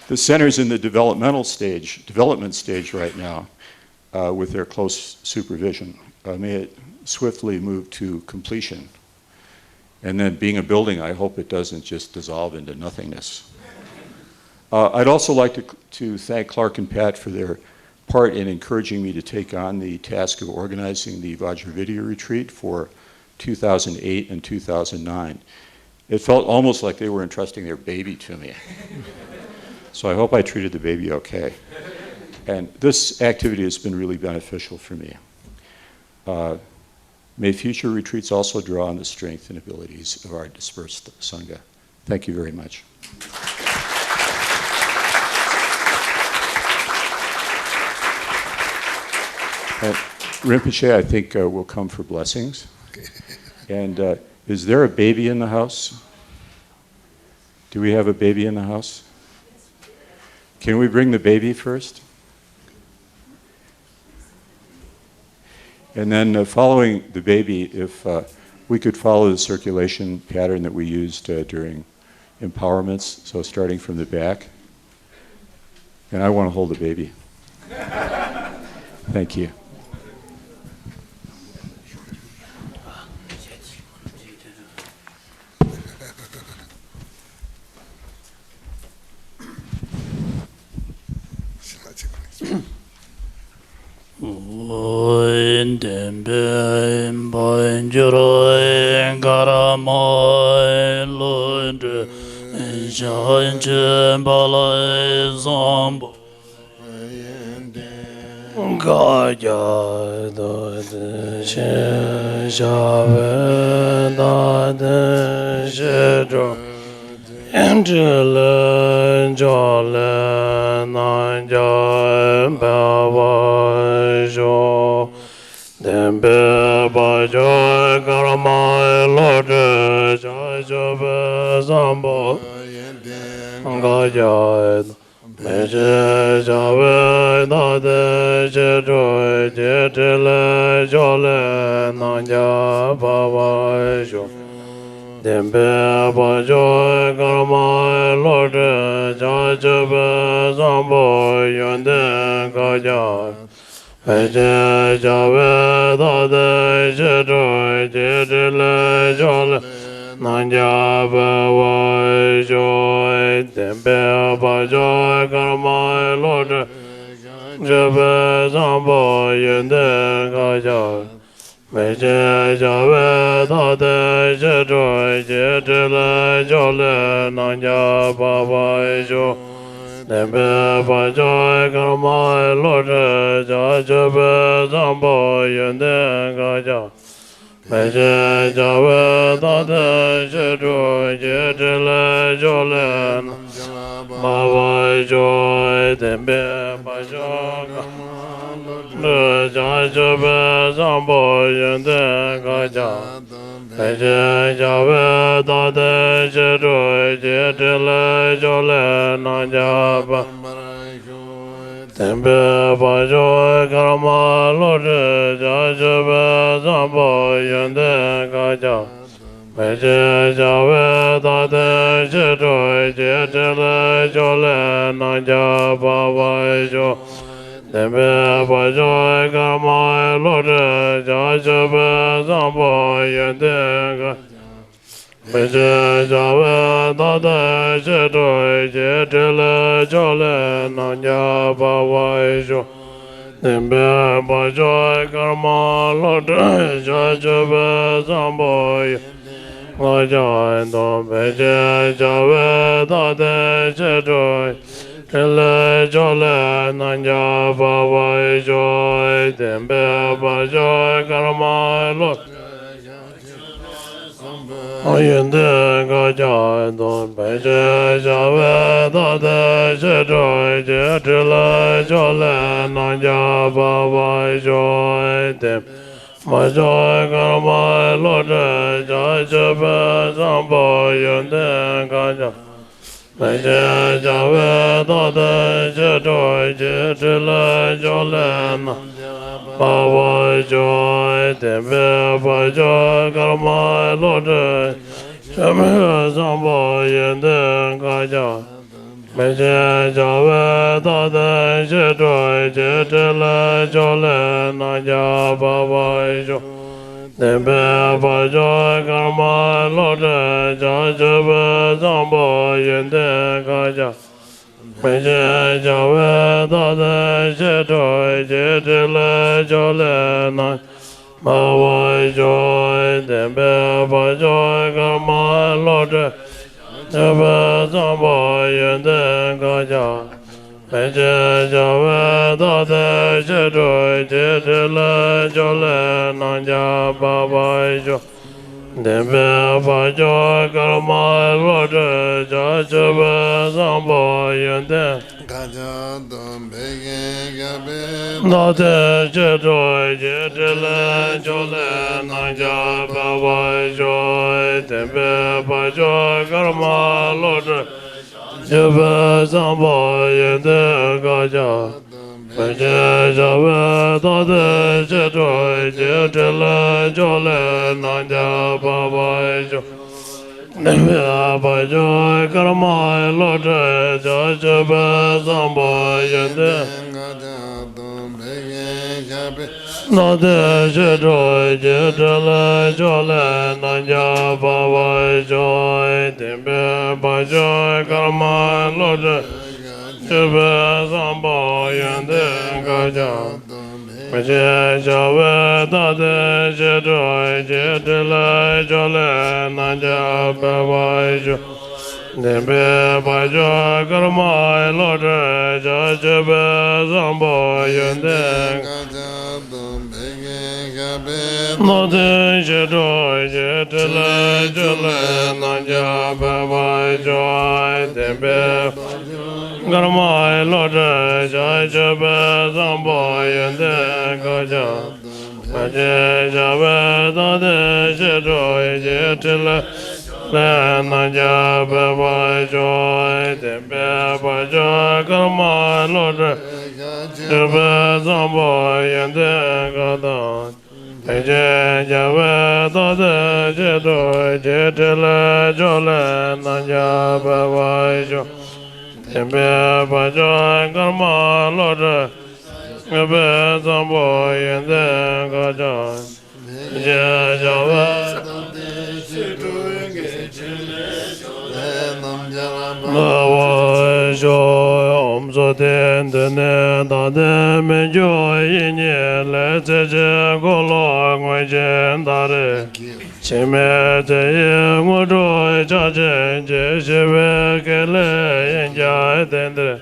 The center's in the development stage right now with their close supervision. May it swiftly move to completion. And then being a building, I hope it doesn't just dissolve into nothingness. I'd also like to thank Clark and Pat for their part in encouraging me to take on the task of organizing the Vajra Vidya retreat for 2008 and 2009. It felt almost like they were entrusting their baby to me. So I hope I treated the baby okay. And this activity has been really beneficial for me. May future retreats also draw on the strength and abilities of our dispersed Sangha. Thank you very much. Rinpoche, I think, will come for blessings. And is there a baby in the house? Do we have a baby in the house? Can we bring the baby first? And then following the baby, if we could follow the circulation pattern that we used during empowerments, so starting from the back. And I want to hold the baby. Thank you. Nade Jedoy Jedele Jole Nanja Baba Joy Tempe Bajo Karma Lodre Jebe Zamba Yende Gaja Baje Jabe Dade Jedoy Jedele Jole Nanja Baba Joy Tempe Bajo Karma Lodre Jebe Zamba Yende Nade Jedoy Jedele Jole Nanja Baba Joy Tempe Bajo Karma Lodre Jebe Zamba Yende Gaja Baje Jabe Dade Jedoy Jedele Jole Nanja Baba Joy Tempe Bajo Karma Lodre Jebe Zamba Yende Nade Jedoy Jedele Jole Nanja Baba Joy Tempe Karma Lodre Jebe Zamba Yende Gaja Baje Jabe Dade Jedoy Jedele Nanja Baba Joy Tempe Bajo Karma Lodre Jebe Zamba Yende Gaja Baje Jabe Dade Jedoy Jedele Jole Nanja Baba Joy Tempe Bajo Karma Lodre Jebe Zamba Yende Gaja Baje Jabe Nawa Joy Om Soten Dene Dade Me Joy Yinye Le Tse Golo Ngwe Jen Dare Chime Te Ye Ngo Joy Cha Chen Je Shebe Kele Yen Jai Tendre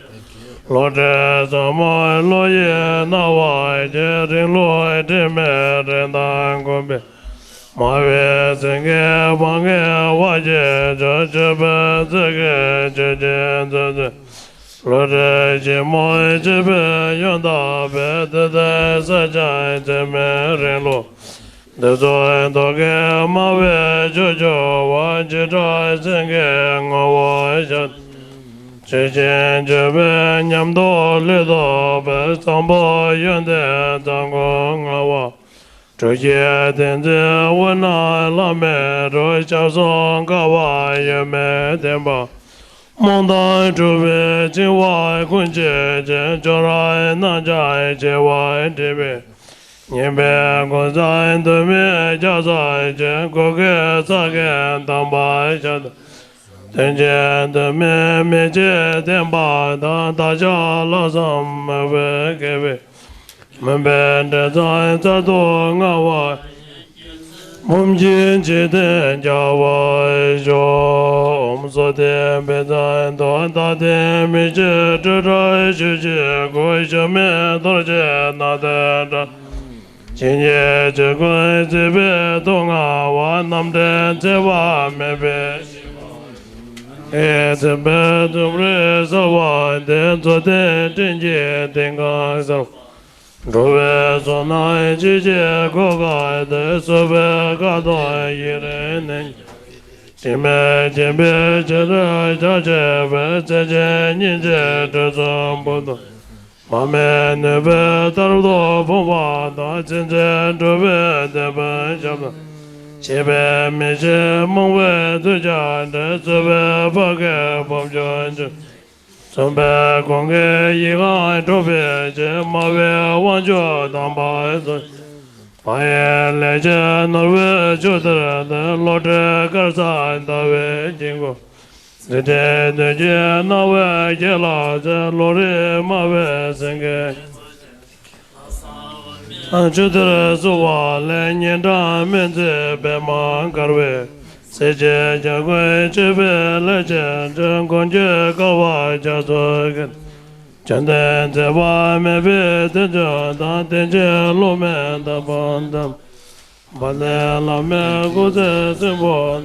Lo Tre Sama Lo Ye Nawa Je Ring Lo Te Me Ren Dan Gombe Mawe Zenge Wange Waje Jebe Zege Jeje Zeze Lore Jimoy Jebe Yonda Bede Sajai Jeme Renlo Dezo Doge Mawe Jojo Waje Jai Zenge Ngawa Jat Jeje Jebe Nyamdo Lido Be Sambo Yonde Dango Ngawa Zhe Tenze Wana Lame Ro Xiao Song Gawa Yeme Tenpa Mongdan Zhubi Jinwai Kunjie Jen Jorai Nanjai Jewai Tibe Nyembe Gonzai Demi Jazai Jen Goge Sage Dambai Jad Tenjen Demi Meje Tenpa Dan Daja Lasam Mewe Kebe Memben de zai za do nga wa mum jin ji den ja wa jo om so de be zai do da de mi je zhe zai ji ji gui zhe me do je na de zha jin ye zhe gui zi be do nga wa nam de zhe wa me be e zhe be du re za wa de zo de jin ji den ga za Rove Sonai Jije Gogai De Sobe Gadoi Yirenen Time Jembe Jere Jajebe Jeje Nije Jezom Buddha Mame Nebe Tardo Pumba Da Jinje Jove Debe Jabda Chebe Meje Mungwe Tuja De Sobe Pake Pomjonje Sombe Konge Yigai Tobe Je Mawe Wanjo Damba Paye Leje Norwe Jodere De Lotre Karsa Dawe Jingo Zede Deje Nawe Jela Je Lore Mawe Senge Jodere Zuwa Le Nyenda Menze Bema Karwe Seje Jagwe Chebe Leje Jengkonje Kawa Jasogen Chanden Zeba Mebe Tejo Da Tenje Lome Da Bandam Bale Lame Guze Simbo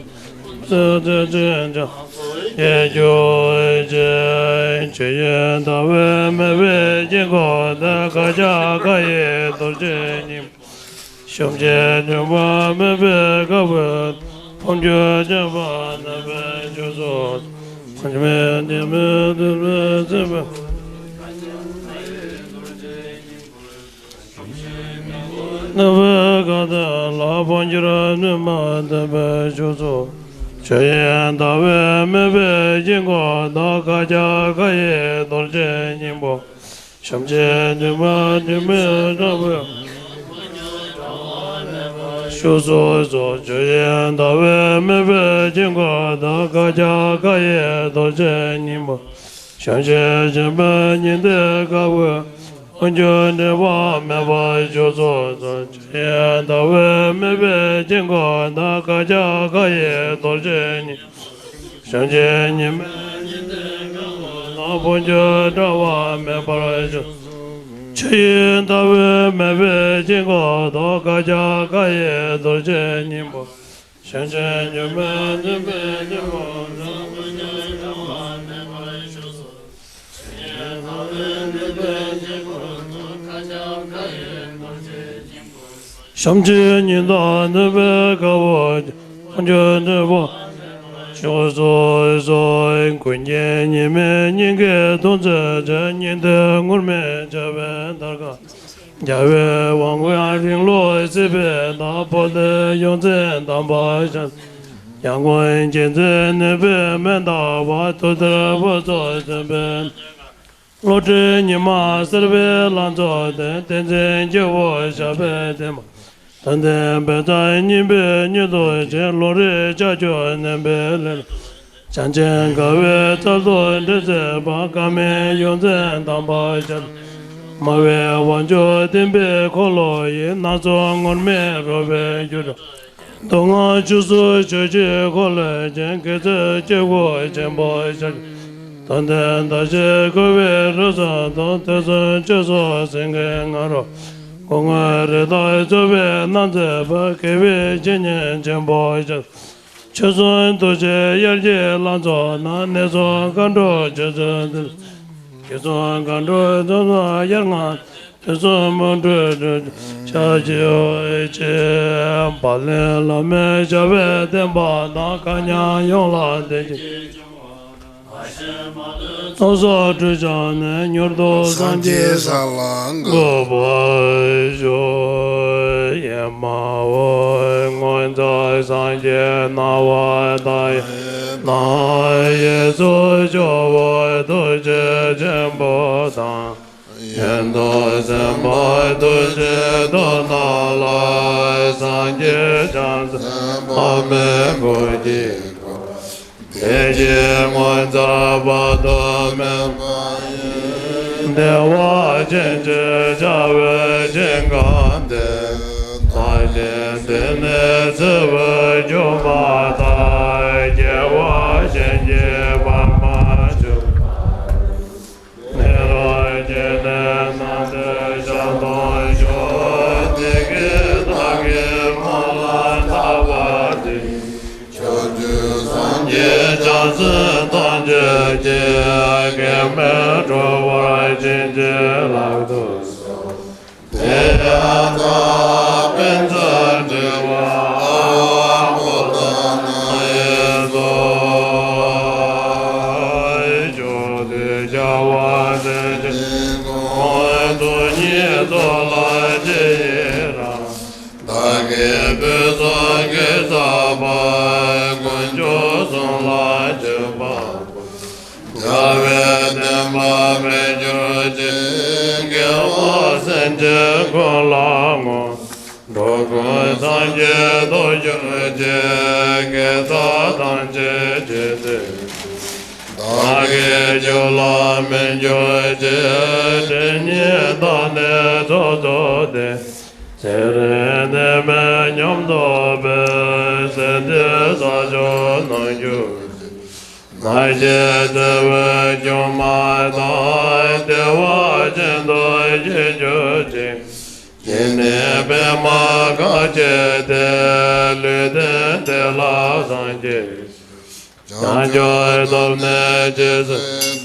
Sanjoy Domne Jesus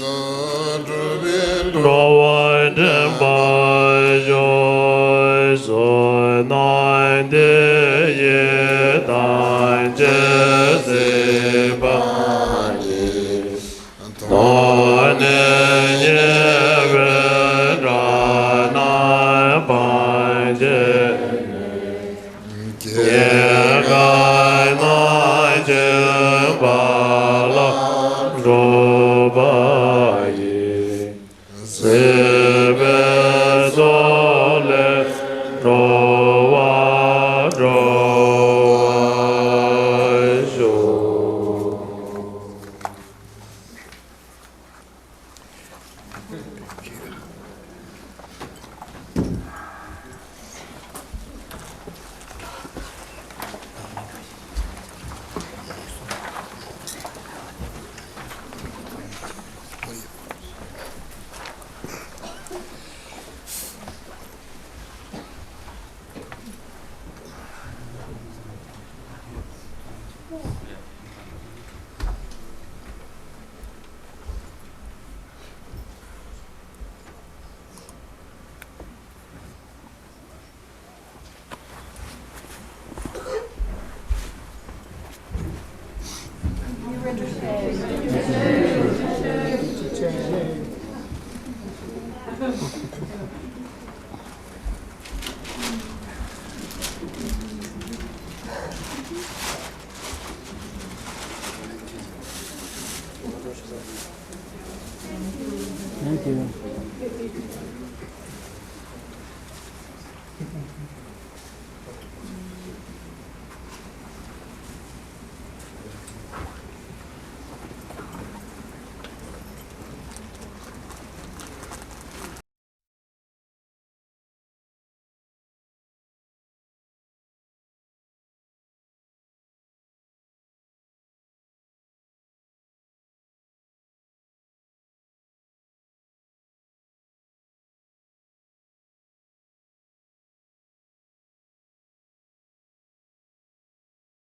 Rowan Demba Joy So Nine Ye Dan Jesus Bani None Ye Rana Banje Ye Gai Na Je Bala Roba Ye Sebe Zole Roa Roa Jo. Thank you.